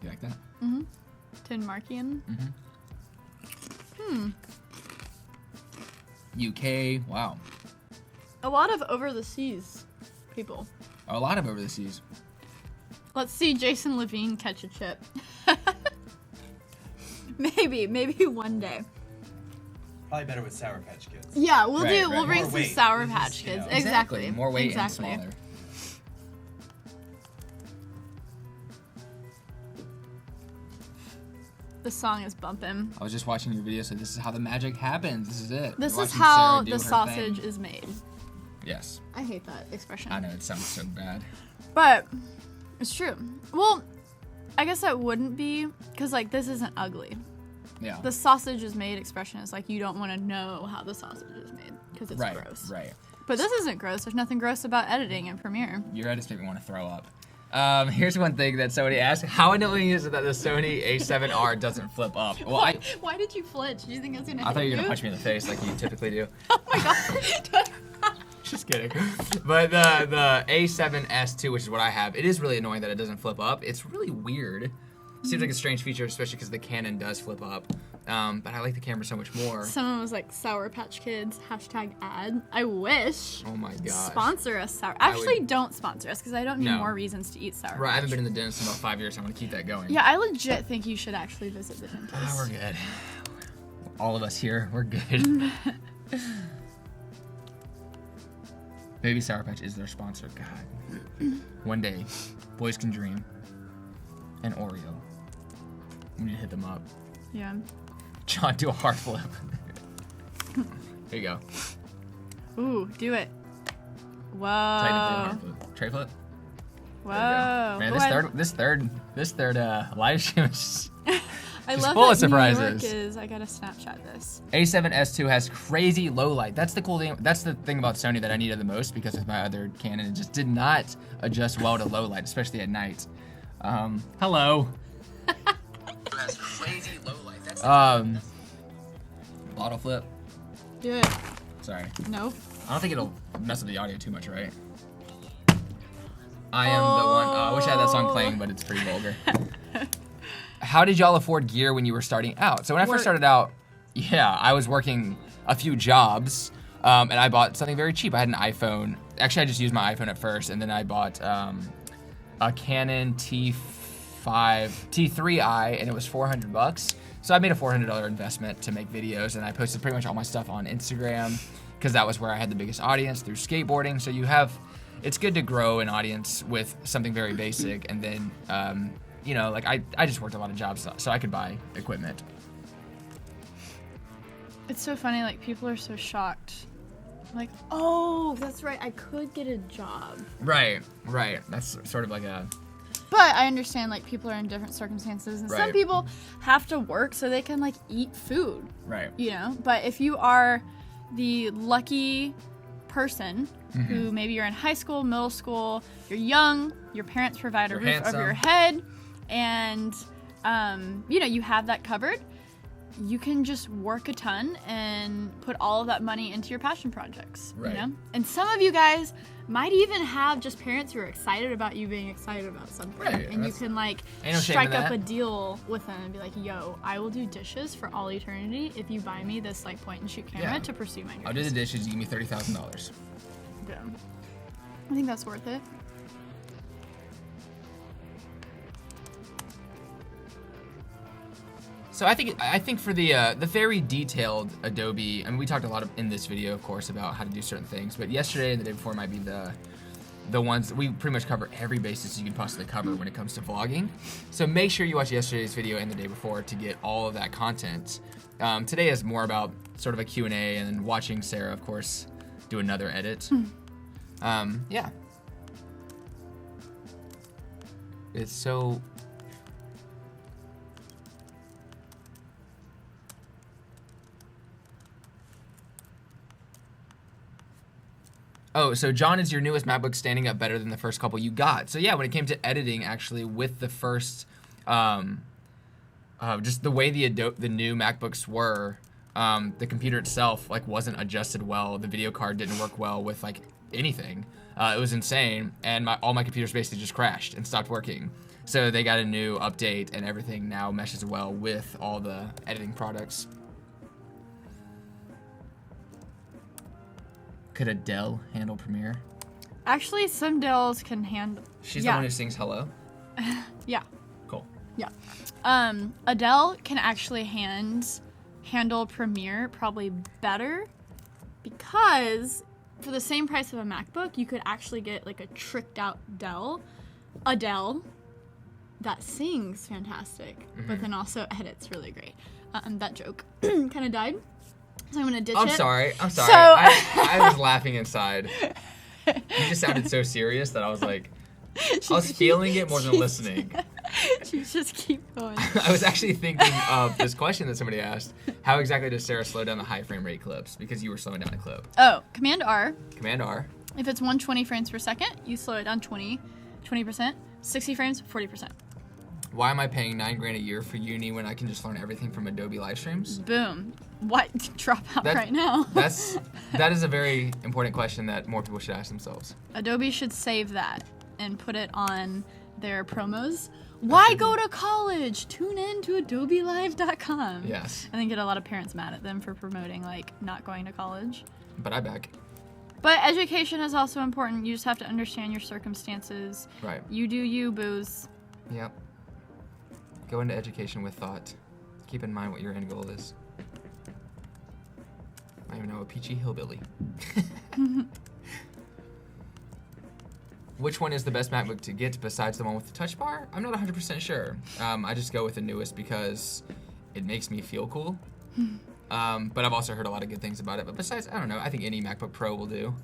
You like that? Mm-hmm. Denmarkian. Mm-hmm. UK, wow. A lot of over the seas people. A lot of over the seas. Let's see Jason Levine catch a chip. Maybe one day. Probably better with Sour Patch Kids. Yeah, we'll Right, right. we'll bring More some weight. Sour This is, Patch you Kids. know. Exactly. More weight exactly. and smaller. The song is bumping. I was just watching your video, so this is how the magic happens. This is it. This You're is watching how Sarah do the her sausage thing. is made. Yes. I hate that expression. I know, it sounds so bad. But it's true. Well, I guess that wouldn't be, because like this isn't ugly. Yeah. The sausage is made expression is like you don't want to know how the sausage is made because it's right, gross. right. But this isn't gross. There's nothing gross about editing in Premiere. Your edits make me want to throw up. Here's one thing that somebody asked. How annoying is it that the Sony A7R doesn't flip up? Well, Why did you flinch? Did you think I was gonna hit I thought you were you? gonna punch me in the face like you typically do. Oh my god. Just kidding. But the A7S II, which is what I have, it is really annoying that it doesn't flip up. It's really weird. Seems like a strange feature, especially because the Canon does flip up. But I like the camera so much more. Someone was like, Sour Patch Kids, #ad. I wish. Oh my gosh. Sponsor us, Sour. I Actually, would- don't sponsor us because I don't need No. more reasons to eat Sour Right, I Patch. haven't been in the dentist in about 5 years, so I'm gonna keep that going. Yeah, I legit think you should actually visit the dentist. Ah, we're good. All of us here, we're good. Baby Sour Patch is their sponsor. God. One day, boys can dream. And Oreo. We need to hit them up. Yeah. John, do a hard flip. There you go. Ooh, do it. Technically a hard Whoa. flip. Tray flip. Whoa. Man, Go ahead. this third live stream is I just love full that of New York surprises. is. I gotta Snapchat this. A7S II has crazy low light. That's the cool thing. That's the thing about Sony that I needed the most because with my other Canon, it just did not adjust well to low light, especially at night. Hello. has crazy low light. That's bottle flip. Do it. Sorry. Nope. I don't think it'll mess with the audio too much, right? I am the one. I wish I had that song playing, but it's pretty vulgar. How did y'all afford gear when you were starting out? So when I first started out, yeah, I was working a few jobs, and I bought something very cheap. I had an iPhone. Actually, I just used my iPhone at first, and then I bought a Canon T3i, and it was $400. So I made a $400 investment to make videos, and I posted pretty much all my stuff on Instagram because that was where I had the biggest audience through skateboarding. So it's good to grow an audience with something very basic, and then like I just worked a lot of jobs so I could buy equipment. It's so funny, like people are so shocked. Like, oh, that's right, I could get a job. Right. That's sort of like a... But I understand, like, people are in different circumstances, and some Right. people have to work so they can, like, eat food, Right. you know? But if you are the lucky person who maybe you're in high school, middle school, you're young, your parents provide a You're roof over your head, and, you have that covered, you can just work a ton and put all of that money into your passion projects, Right. you know? And some of you guys might even have just parents who are excited about you being excited about something. Right, And you that's- can, like, ain't no shame strike in up that. a deal with them and be like, yo, I will do dishes for all eternity if you buy me this, like, point and shoot camera Yeah. to pursue my dreams. I'll do the dishes, you give me $30,000. Yeah. I think that's worth it. So I think for the very detailed Adobe, I mean, we talked a lot in this video, of course, about how to do certain things, but yesterday and the day before might be the ones that we pretty much cover every basis you can possibly cover when it comes to vlogging. So make sure you watch yesterday's video and the day before to get all of that content. Today is more about sort of a Q&A and then watching Sara, of course, do another edit. Yeah. It's so... Oh, so John, is your newest MacBook standing up better than the first couple you got? So yeah, when it came to editing, actually, with the first, just the way the new MacBooks were, the computer itself like wasn't adjusted well. The video card didn't work well with like anything. It was insane, and all my computers basically just crashed and stopped working. So they got a new update, and everything now meshes well with all the editing products. Could Adele handle Premiere? Actually, some Dells can handle. She's the one who sings Hello? Yeah. Cool. Yeah. Adele can actually handle Premiere probably better because for the same price of a MacBook, you could actually get like a tricked out Adele that sings fantastic, but then also edits really great. That joke kind of died. So I'm gonna ditch it. I'm sorry. So I was laughing inside. You just sounded so serious that I was like, I was feeling it more than listening. Just keep going. I was actually thinking of this question that somebody asked. How exactly does Sara slow down the high frame rate clips? Because you were slowing down the clip. Oh, Command R. Command R. If it's 120 frames per second, you slow it down 20%. 60 frames, 40%. Why am I paying $9,000 a year for uni when I can just learn everything from Adobe live streams? Boom. What? Drop out right now. That is a very important question that more people should ask themselves. Adobe should save that and put it on their promos. Why go to college? Tune in to adobelive.com. Yes. And then get a lot of parents mad at them for promoting like not going to college. But I back. But education is also important. You just have to understand your circumstances. Right. You do you, booze. Yep. Go into education with thought. Keep in mind what your end goal is. I even know a peachy hillbilly. Which one is the best MacBook to get besides the one with the touch bar? I'm not 100% sure. I just go with the newest because it makes me feel cool. But I've also heard a lot of good things about it. But besides, I don't know. I think any MacBook Pro will do.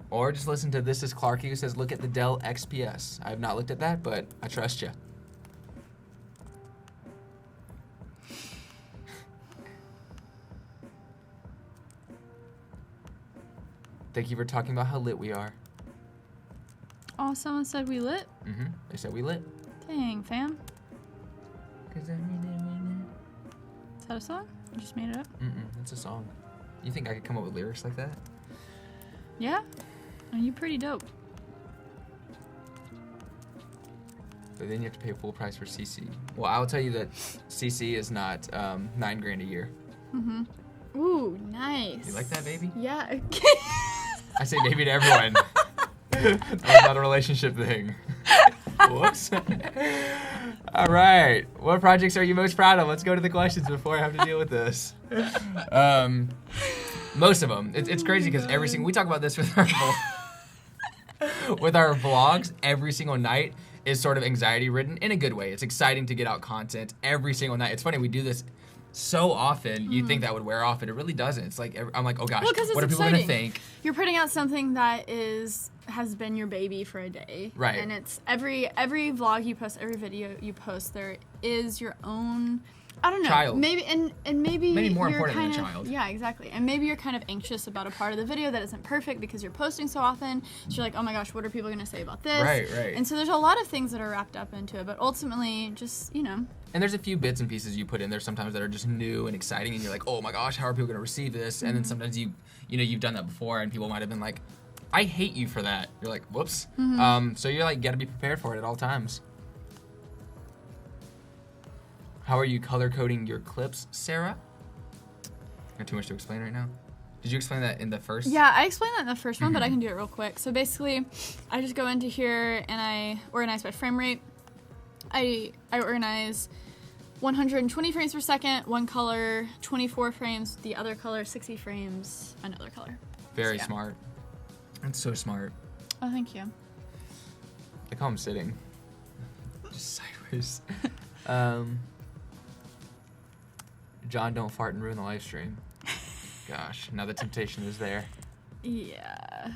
Or just listen to This Is Clarky, who says, look at the Dell XPS. I have not looked at that, but I trust you. Thank you for talking about how lit we are. Oh, someone said we lit? Mm-hmm. They said we lit. Dang, fam. Is that a song? You just made it up? It's a song. You think I could come up with lyrics like that? Yeah? Oh, you pretty dope. But then you have to pay full price for CC. Well, I'll tell you that CC is not $9,000 a year. Ooh, nice. You like that, baby? Yeah. I say baby to everyone. That's not a relationship thing. Whoops. All right. What projects are you most proud of? Let's go to the questions before I have to deal with this. Most of them. It's crazy because we talk about this with our vlogs every single night is sort of anxiety ridden in a good way. It's exciting to get out content every single night. It's funny, we do this so often, you'd think that would wear off, but it really doesn't. It's like, I'm like, oh gosh, Well, 'cause it's what are people going to exciting. think? You're putting out something that has been your baby for a day. Right. And it's every vlog you post, every video you post, there is your own, I don't know. Child. Maybe Maybe more you're important than kind a of, child. Yeah, exactly. And maybe you're kind of anxious about a part of the video that isn't perfect because you're posting so often. So you're like, oh my gosh, what are people going to say about this? Right. And so there's a lot of ththings that are wrapped up into it, but ultimately just, And there's a few bits and pieces you put in there sometimes that are just new and exciting, and you're like, oh my gosh, how are people going to receive this? And then sometimes you've done that before, and people might have been like, I hate you for that. You're like, whoops. So you're like, got to be prepared for it at all times. How are you color coding your clips, Sara? Not too much to explain right now. Did you explain that in the first? Yeah, I explained that in the first one, but I can do it real quick. So basically, I just go into here and I organize by frame rate. I organize 120 frames per second, one color, 24 frames, the other color, 60 frames, another color. Very So, yeah. smart. That's so smart. Oh, thank you. Look how I'm sitting. Just sideways. John, don't fart and ruin the live stream. Gosh, now the temptation is there. Yeah.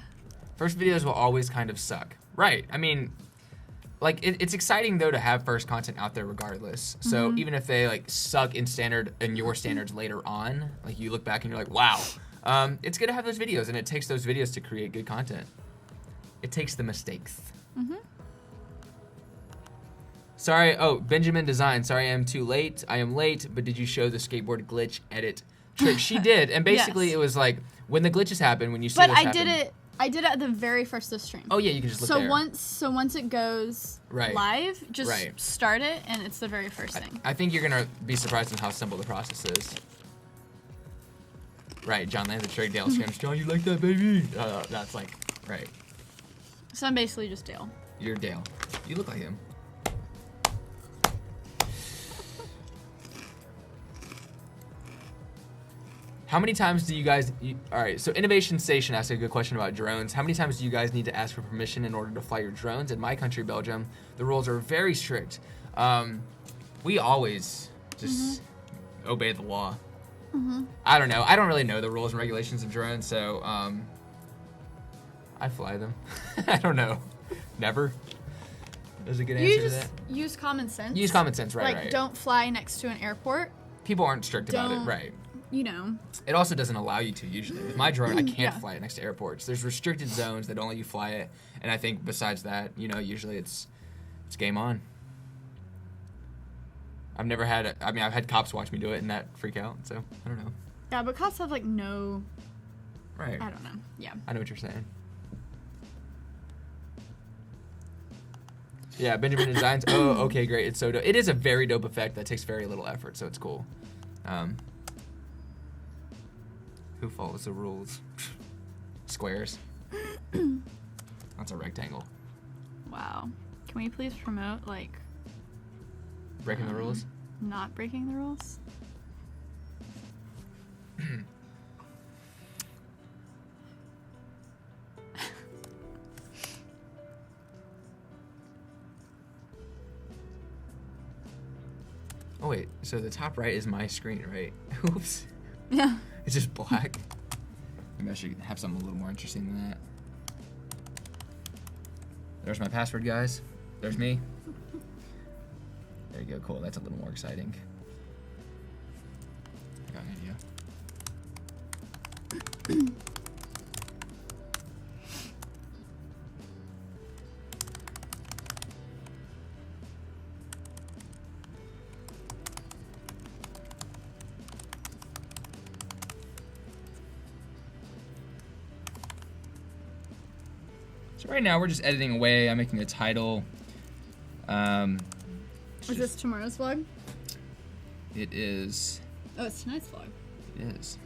First videos will always kind of suck. Right. I mean, like, it's exciting, though, to have first content out there regardless. So even if they, like, suck in your standards later on, like, you look back and you're like, wow. It's good to have those videos, and it takes those videos to create good content. It takes the mistakes. Sorry, Benjamin Design. Sorry I am too late. I am late, but did you show the skateboard glitch edit trick? She did, and basically Yes. it was like, when the glitches happen, when you see But this I happen. did it at the very first of the stream. Oh yeah, you can just look there. Once it goes Right. live, just Right. start it, and it's the very first thing. I think you're gonna be surprised in how simple the process is. Right, John lands a trick, Dale screams, John, you like that, baby? That's like, right. So I'm basically just Dale. You're Dale. You look like him. How many times do you guys... all right, so Innovation Station asked a good question about drones. How many times do you guys need to ask for permission in order to fly your drones? In my country, Belgium, the rules are very strict. We always just obey the law. I don't know. I don't really know the rules and regulations of drones, so I fly them. I don't know. Never. There's a good answer You to just that. use common sense. Use common sense, right, Like, right. don't fly next to an airport. People aren't strict about it, Don't- right. You know. It also doesn't allow you to usually. With my drone, I can't Yeah. fly it next to airports. There's restricted zones that don't let you fly it, and I think besides that, usually it's game on. I've never had I've had cops watch me do it and that freak out, so I don't know. Yeah, but cops have, like, no... Right. I don't know. Yeah. I know what you're saying. Yeah, Benjamin Designs. Oh, okay, great. It's so dope. It is a very dope effect that takes very little effort, so it's cool. Who follows the rules? Squares. That's a rectangle. Wow. Can we please promote, like, Breaking the rules? not breaking the rules? Oh wait, so the top right is my screen, right? Oops. Yeah. It's just black. Maybe I should have something a little more interesting than that. There's my password, guys. There's me. There you go, cool. That's a little more exciting. I got an idea. So right now we're just editing away. I'm making a title. Is this tomorrow's vlog? It is. Oh, it's tonight's vlog. It is.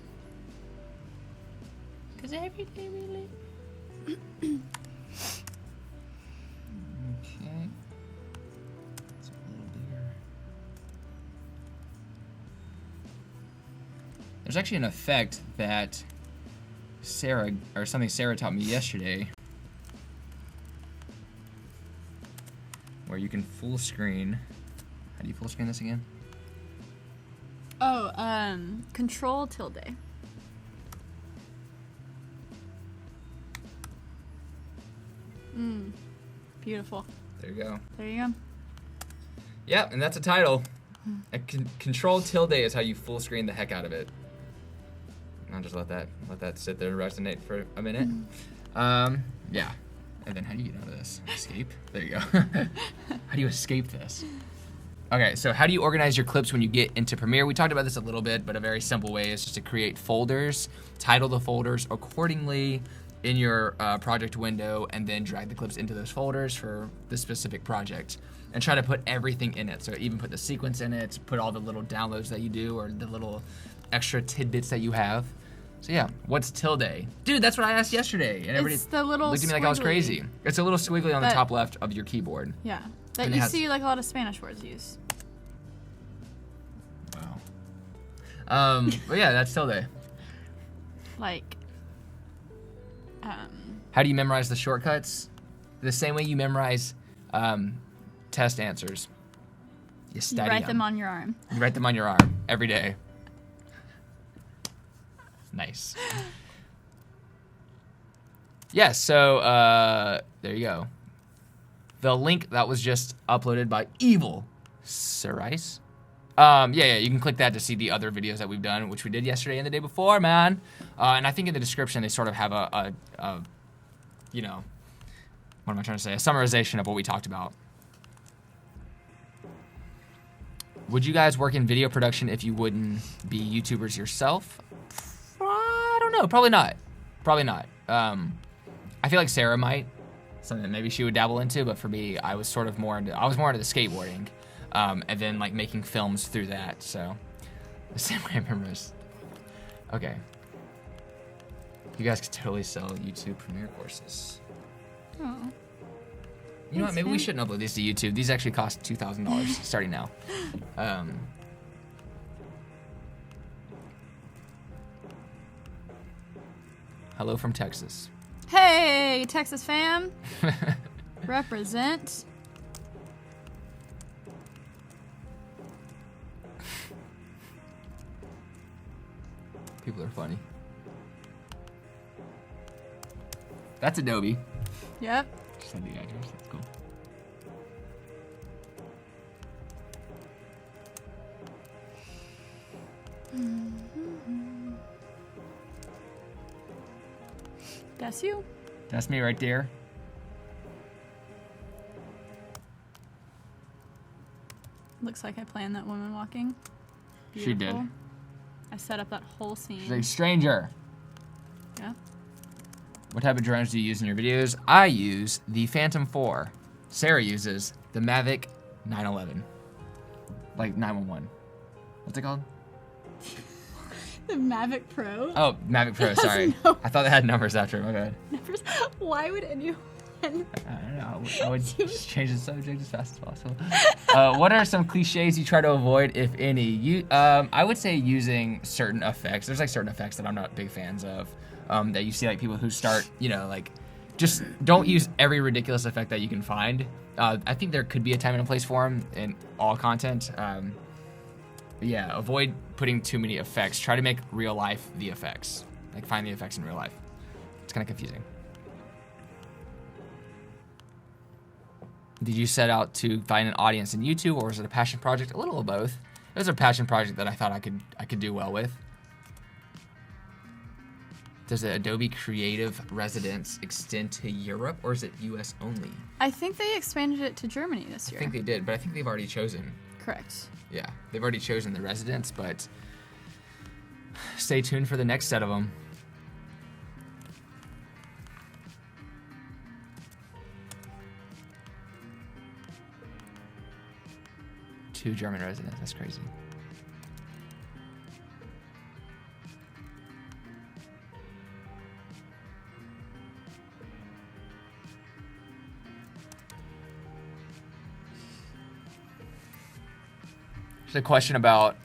Because every day really... Okay. It's a little bigger. There's actually an effect that Sara taught me yesterday, where you can full screen. How do you full screen this again? Oh, Control tilde. Beautiful. There you go. There you go. Yep, and that's a title. Control tilde is how you full screen the heck out of it. I'll just let that sit there and resonate for a minute. Yeah. And then how do you get out of this? Escape? There you go. How do you escape this? Okay, so how do you organize your clips when you get into Premiere? We talked about this a little bit, but a very simple way is just to create folders, title the folders accordingly in your project window, and then drag the clips into those folders for the specific project. And try to put everything in it. So even put the sequence in it, put all the little downloads that you do, or the little extra tidbits that you have. So yeah, what's tilde? Dude, that's what I asked yesterday, and everybody It's the little looked at me like I was squiggly. crazy. It's a little squiggly on the That- top left of your keyboard. Yeah. That And it you has- see like a lot of Spanish words use. Wow. But yeah, that's tilde. Like, How do you memorize the shortcuts? The same way you memorize test answers. You you study write them on your arm. You write them on your arm every day. Nice. Yeah, so there you go. The link that was just uploaded by Evil Cerise. Yeah, you can click that to see the other videos that we've done, which we did yesterday and the day before, man. And I think in the description they sort of have a you know, what am I trying to say? A summarization of what we talked about. Would you guys work in video production if you wouldn't be YouTubers yourself? I don't know. Probably not. Probably not. I feel like Sara might. Something that maybe she would dabble into, but for me, I was sort of more into the skateboarding, and then like making films through that. So the same way I remember this. Okay. You guys could totally sell YouTube Premiere courses. Oh. You know what? Thanks, Maybe we man. shouldn't upload these to YouTube. These actually cost $2,000 starting now. Hello from Texas. Hey, Texas fam. Represent. People are funny. That's Adobe. Yep. Just had the address. That's cool. That's you. That's me right there. Looks like I planned that woman walking. She did. Beautiful. I set up that whole scene. She's like, stranger. Yeah. What type of drones do you use in your videos? I use the Phantom 4. Sara uses the Mavic 911. Like 911. What's it called? The Mavic Pro. Oh, Mavic Pro, It has sorry. no- I thought they had numbers after it. My bad. Why would anyone? I don't know. I would just change the subject as fast as possible. What are some cliches you try to avoid, if any? I would say using certain effects. There's like certain effects that I'm not big fans of. That you see like people who start, you know, like just don't use every ridiculous effect that you can find. I think there could be a time and a place for them in all content. But yeah, avoid putting too many effects. Try to make real life the effects. Like find the effects in real life. It's kind of confusing. Did you set out to find an audience in YouTube, or was it a passion project? A little of both. It was a passion project that I thought I could do well with. Does the Adobe Creative Residence extend to Europe, or is it US only? I think they expanded it to Germany this I year. think they did, but I think they've already chosen. Correct. Yeah, they've already chosen the residence, but stay tuned for the next set of them. Two German residents, that's crazy. There's a question about,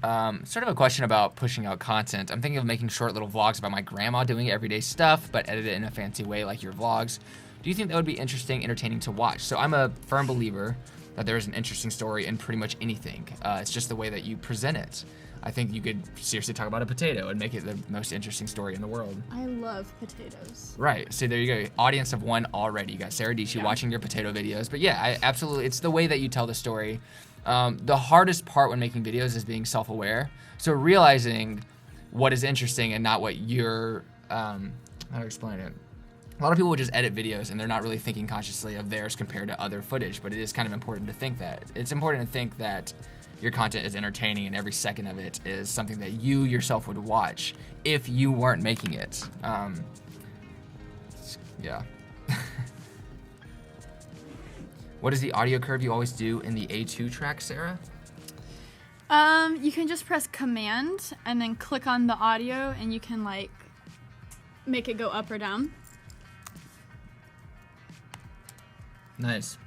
sort of a question about pushing out content. I'm thinking of making short little vlogs about my grandma doing everyday stuff, but edit it in a fancy way like your vlogs. Do you think that would be interesting, entertaining to watch? So I'm a firm believer that there is an interesting story in pretty much anything. It's just the way that you present it. I think you could seriously talk about a potato and make it the most interesting story in the world. I love potatoes. Right. So there you go. Audience of one already. You got Sara Dietschy Yeah. watching your potato videos. But yeah, absolutely. It's the way that you tell the story. The hardest part when making videos is being self-aware. So realizing what is interesting and not what you're, how to explain it? A lot of people will just edit videos and they're not really thinking consciously of theirs compared to other footage, but it is kind of important to think that. It's important to think that your content is entertaining and every second of it is something that you yourself would watch if you weren't making it. Yeah. What is the audio curve you always do in the A2 track, Sara? You can just press Command and then click on the audio, and you can like make it go up or down. Nice.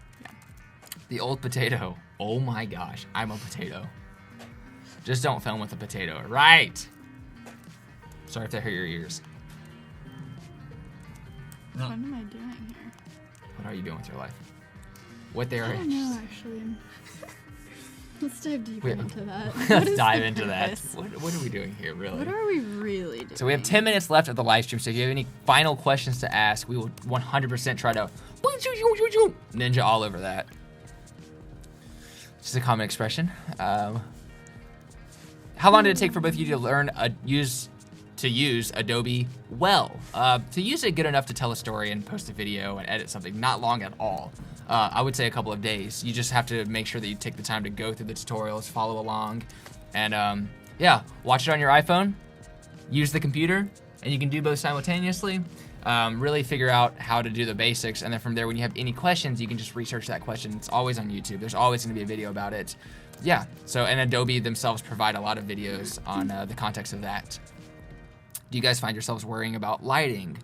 The old potato. Oh my gosh, I'm a potato. Just don't film with a potato, right? Sorry if that hurt your ears. What am I doing here? What are you doing with your life? What they I are. don't know, actually. Let's dive deeper Wait, into that. What Let's is dive the into that. purpose? What are we doing here, really? What are we really doing? So we have 10 minutes left of the live stream, so if you have any final questions to ask, we will 100% try to ninja all over that. Just a common expression. How long did it take for both of you to learn use Adobe well? To use it good enough to tell a story and post a video and edit something, not long at all. I would say a couple of days. You just have to make sure that you take the time to go through the tutorials, follow along, and yeah, watch it on your iPhone, use the computer, and you can do both simultaneously. Really figure out how to do the basics, and then from there, when you have any questions, you can just research that question. It's always on YouTube. There's always going to be a video about it. Yeah, so, and Adobe themselves provide a lot of videos on the context of that. Do you guys find yourselves worrying about lighting?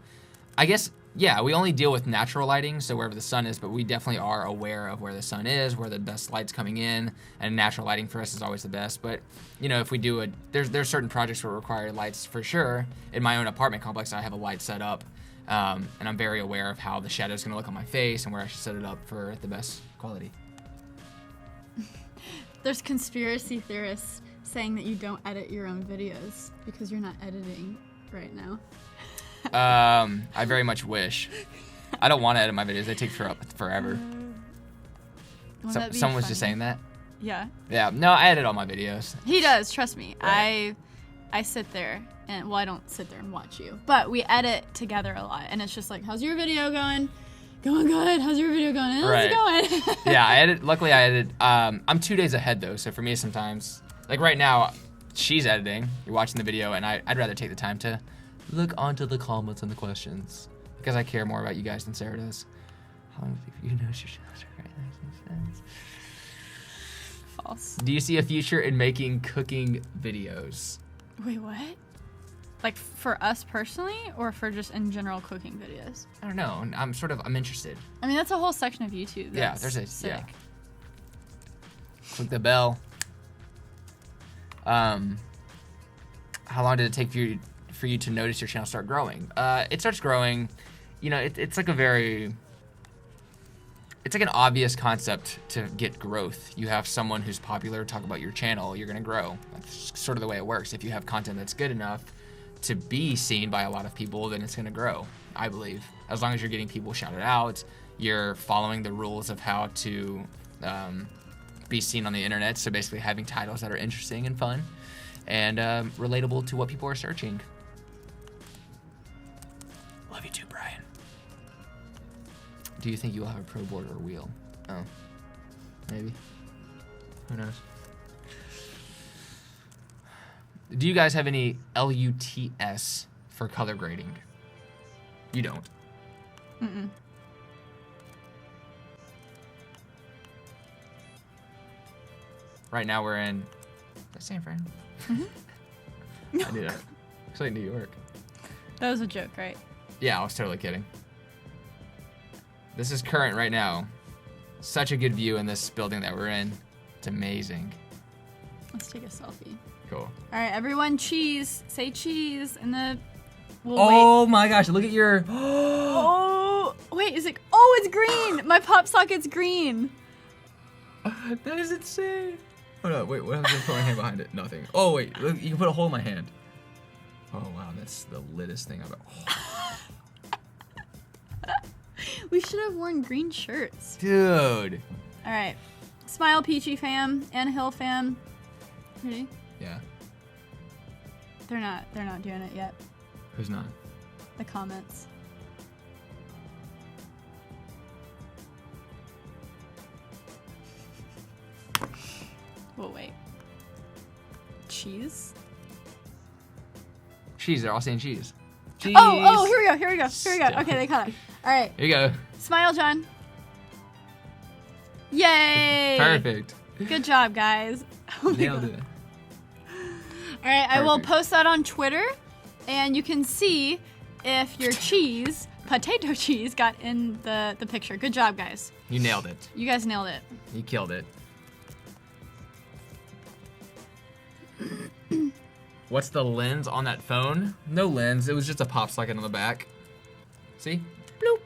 I guess, yeah, we only deal with natural lighting, so wherever the sun is, but we definitely are aware of where the sun is, where the dust light's coming in, and natural lighting for us is always the best. But, you know, if we do there's certain projects where require lights for sure. In my own apartment complex, I have a light set up, and I'm very aware of how the shadow's gonna look on my face and where I should set it up for the best quality. There's conspiracy theorists saying that you don't edit your own videos because you're not editing right now. I very much wish. I don't want to edit my videos. They take forever. Someone was just saying that? Yeah. Yeah. No, I edit all my videos. He does, trust me. Right. I sit there and, well, I don't sit there and watch you, but we edit together a lot, and it's just like, how's your video going? Going good. How's your video going? How's it going? Yeah, I edit. Luckily, I edit. I'm 2 days ahead though, so for me sometimes, like right now, she's editing. You're watching the video, and I'd rather take the time to look onto the comments and the questions because I care more about you guys than Sarah does. How long do you notice your channels are great? False. Do you see a future in making cooking videos? Wait, what? Like for us personally, or for just in general cooking videos? I don't know. I'm interested. I mean, that's a whole section of YouTube. Yeah, That's there's a sick. yeah. Click the bell. How long did it take for you to notice your channel start growing? It starts growing. You know, it's like it's like an obvious concept to get growth. You have someone who's popular talk about your channel, you're gonna grow. That's sort of the way it works. If you have content that's good enough to be seen by a lot of people, then it's gonna grow, I believe. As long as you're getting people shouted out, you're following the rules of how to be seen on the internet. So basically having titles that are interesting and fun and relatable to what people are searching. Love you too, Brian. Do you think you will have a pro board or a wheel? Oh, maybe. Who knows? Do you guys have any LUTs for color grading? You don't. Mm-mm. Right now we're in San Fran. Mm-hmm. I knew that. It's like New York. That was a joke, right? Yeah, I was totally kidding. This is current right now. Such a good view in this building that we're in. It's amazing. Let's take a selfie. Cool. All right, everyone, cheese. Say cheese, and then we'll Oh wait. my gosh, look at your... Oh, wait, is it? Oh, it's green. My pop socket's green. That is insane. Hold on, wait, what happens if I put my hand behind it? Nothing. Oh, wait, look, you can put a hole in my hand. Oh, wow, that's the littest thing I've ever... Oh. We should have worn green shirts. Dude. All right, Smile Peachy fam and Hill fam. Ready? Yeah. They're not doing it yet. Who's not? The comments. We'll wait. Cheese? Cheese, they're all saying cheese. Cheese. Oh, here we go. Okay, they caught it. All right, Here you go. smile, John. Yay! Perfect. Good job, guys. Oh my Nailed God. it. All right, I will Perfect. post that on Twitter, and you can see if your cheese, potato cheese, got in the picture. Good job, guys. You nailed it. You guys nailed it. You killed it. What's the lens on that phone? No lens. It was just a pop socket on the back. See? Bloop.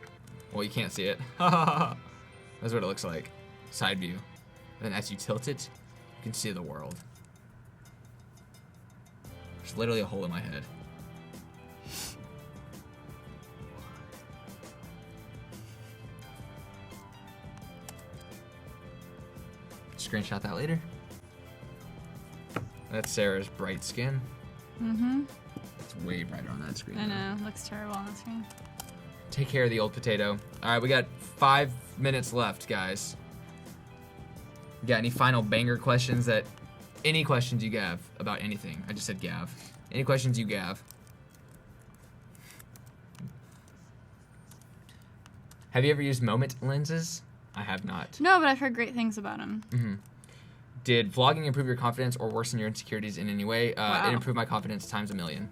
Well, you can't see it. That's what it looks like. Side view. And then as you tilt it, you can see the world. There's literally a hole in my head. Screenshot that later. That's Sarah's bright skin. Mm-hmm. It's way brighter on that screen. I know. Looks terrible on the screen. Take care of the old potato. All right, we got 5 minutes left, guys. You got any final banger questions any questions you have about anything? I just said Gav. Any questions you have? Have you ever used moment lenses? I have not. No, but I've heard great things about him. Mm-hmm. Did vlogging improve your confidence or worsen your insecurities in any way? Wow. It improved my confidence times a million.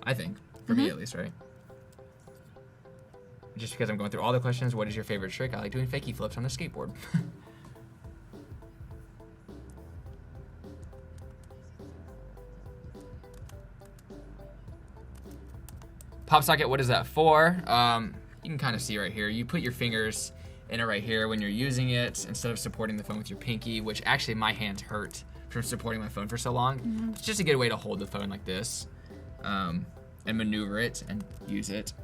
I think. For me, at least, right? Just because I'm going through all the questions, what is your favorite trick? I like doing fakie flips on a skateboard. Pop socket, what is that for? You can kind of see right here. You put your fingers in it right here when you're using it instead of supporting the phone with your pinky, which actually my hands hurt from supporting my phone for so long. Mm-hmm. It's just a good way to hold the phone like this and maneuver it and use it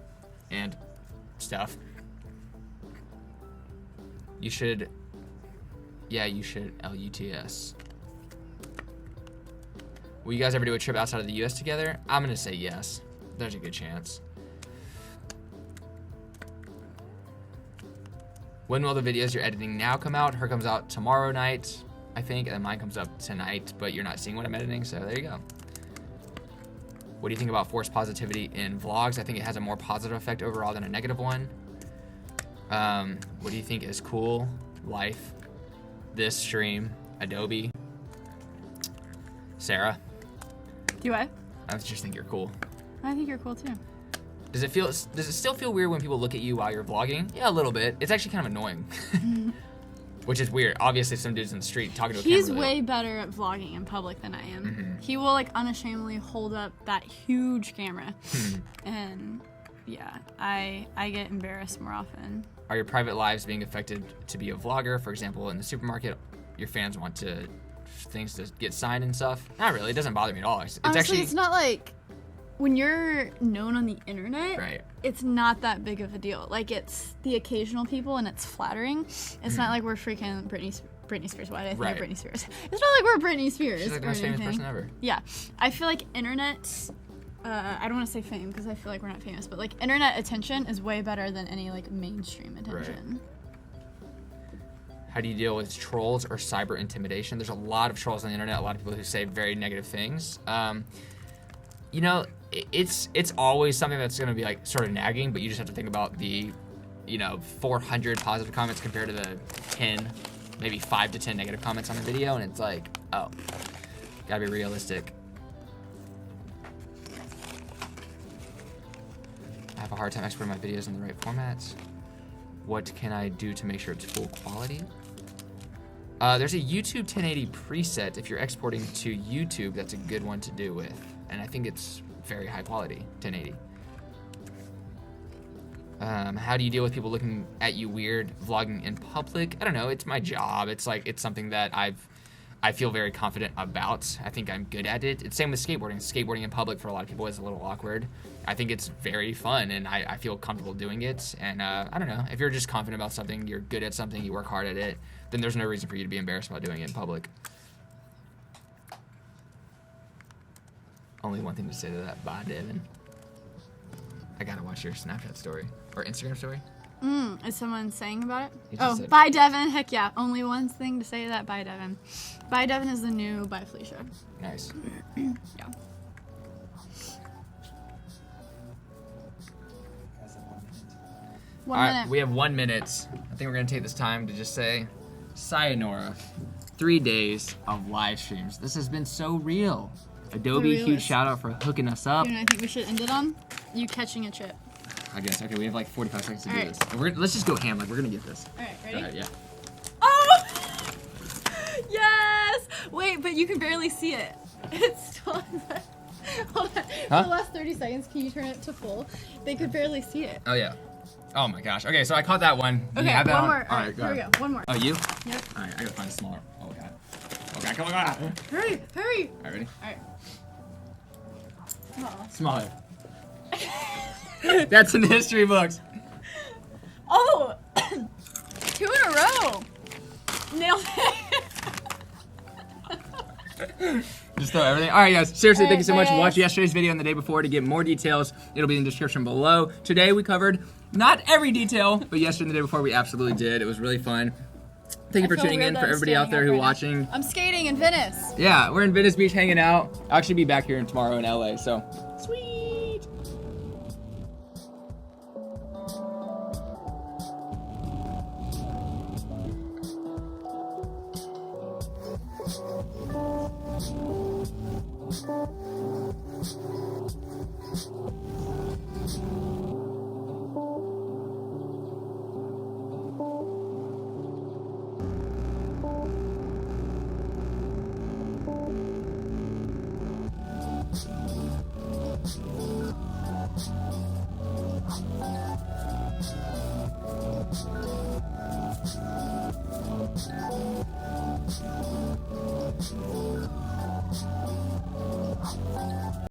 and stuff. You should LUTS. Will you guys ever do a trip outside of the US together? I'm gonna say yes. There's a good chance. When will the videos you're editing now come out? Her comes out tomorrow night, I think, and then mine comes up tonight, but you're not seeing what I'm editing, so there you go. What do you think about forced positivity in vlogs? I think it has a more positive effect overall than a negative one. What do you think is cool? Life, this stream, Adobe, Sarah? Do I? I just think you're cool. I think you're cool too. Does it still feel weird when people look at you while you're vlogging? Yeah, a little bit. It's actually kind of annoying. Which is weird. Obviously, some dude's in the street talking to a camera. He's way better at vlogging in public than I am. Mm-hmm. He will like unashamedly hold up that huge camera. And yeah, I get embarrassed more often. Are your private lives being affected to be a vlogger? For example, in the supermarket, your fans want things to get signed and stuff? Not really. It doesn't bother me at all. It's Honestly, actually... it's not like when you're known on the internet, Right. It's not that big of a deal. Like, it's the occasional people, and it's flattering. It's not like we're freaking Britney Spears. Why did I think Right. of Britney Spears? It's not like we're Britney Spears. She's like the or most famous anything. person ever. Yeah. I feel like internet, I don't want to say fame because I feel like we're not famous, but like internet attention is way better than any like mainstream attention. How do you deal with trolls or cyber intimidation? There's a lot of trolls on the internet, a lot of people who say very negative things. You know, it's always something that's going to be like sort of nagging, but you just have to think about the, 400 positive comments compared to the 10, maybe 5 to 10 negative comments on the video, and it's like, oh, gotta be realistic. I have a hard time exporting my videos in the right formats. What can I do to make sure it's full quality? There's a YouTube 1080 preset. If you're exporting to YouTube, that's a good one to do with. And I think it's very high quality, 1080. How do you deal with people looking at you weird vlogging in public? I don't know. It's my job. It's something that I feel very confident about. I think I'm good at it. It's same with skateboarding. Skateboarding in public for a lot of people is a little awkward. I think it's very fun, and I feel comfortable doing it. And I don't know. If you're just confident about something, you're good at something, you work hard at it, then there's no reason for you to be embarrassed about doing it in public. Only one thing to say to that. Bye, Devin. I gotta watch your Snapchat story. Or Instagram story. Is someone saying about it? He just Oh, said- bye Devin. Heck yeah. Only one thing to say to that. Bye Devin. Bye Devin is the new Bye Felicia. Nice. Yeah. Guys have 1 minute. 1 All minute. right, we have 1 minute. I think we're gonna take this time to just say sayonara. 3 days of live streams. This has been so real. Adobe, huge realest. shout out for hooking us up. You know what I think we should end it on? You catching a chip. I guess. Okay, we have like 45 seconds to do Alright. this. And let's just go ham. Like, we're gonna get this. All right, ready? Alright, yeah. Oh! Yes! Wait, but you can barely see it. It's still on the... Hold on. Huh? For the last 30 seconds, can you turn it to full? They could barely see it. Oh, yeah. Oh my gosh. Okay, so I caught that one. Do you Okay, have that one on? more. All right, here we go. One more. Oh, you? Yep. Alright, I gotta find a smaller. Oh, God. Okay, come on. Hurry, hurry. Alright, ready? All right. Aw. Smaller. That's in the history books. Oh! 2 in a row. Nailed it. Just throw everything. All right, guys. Seriously, thank you so Alright, much for bye, watching guys. yesterday's video and the day before. To get more details, it'll be in the description below. Today we covered not every detail, but yesterday and the day before we absolutely did. It was really fun. Thank you for I feel tuning weird in. that For I'm everybody out standing there up who right now. watching, I'm skating in Venice. yeah, we're in Venice Beach hanging out. I'll actually be back here tomorrow in LA. So sweet.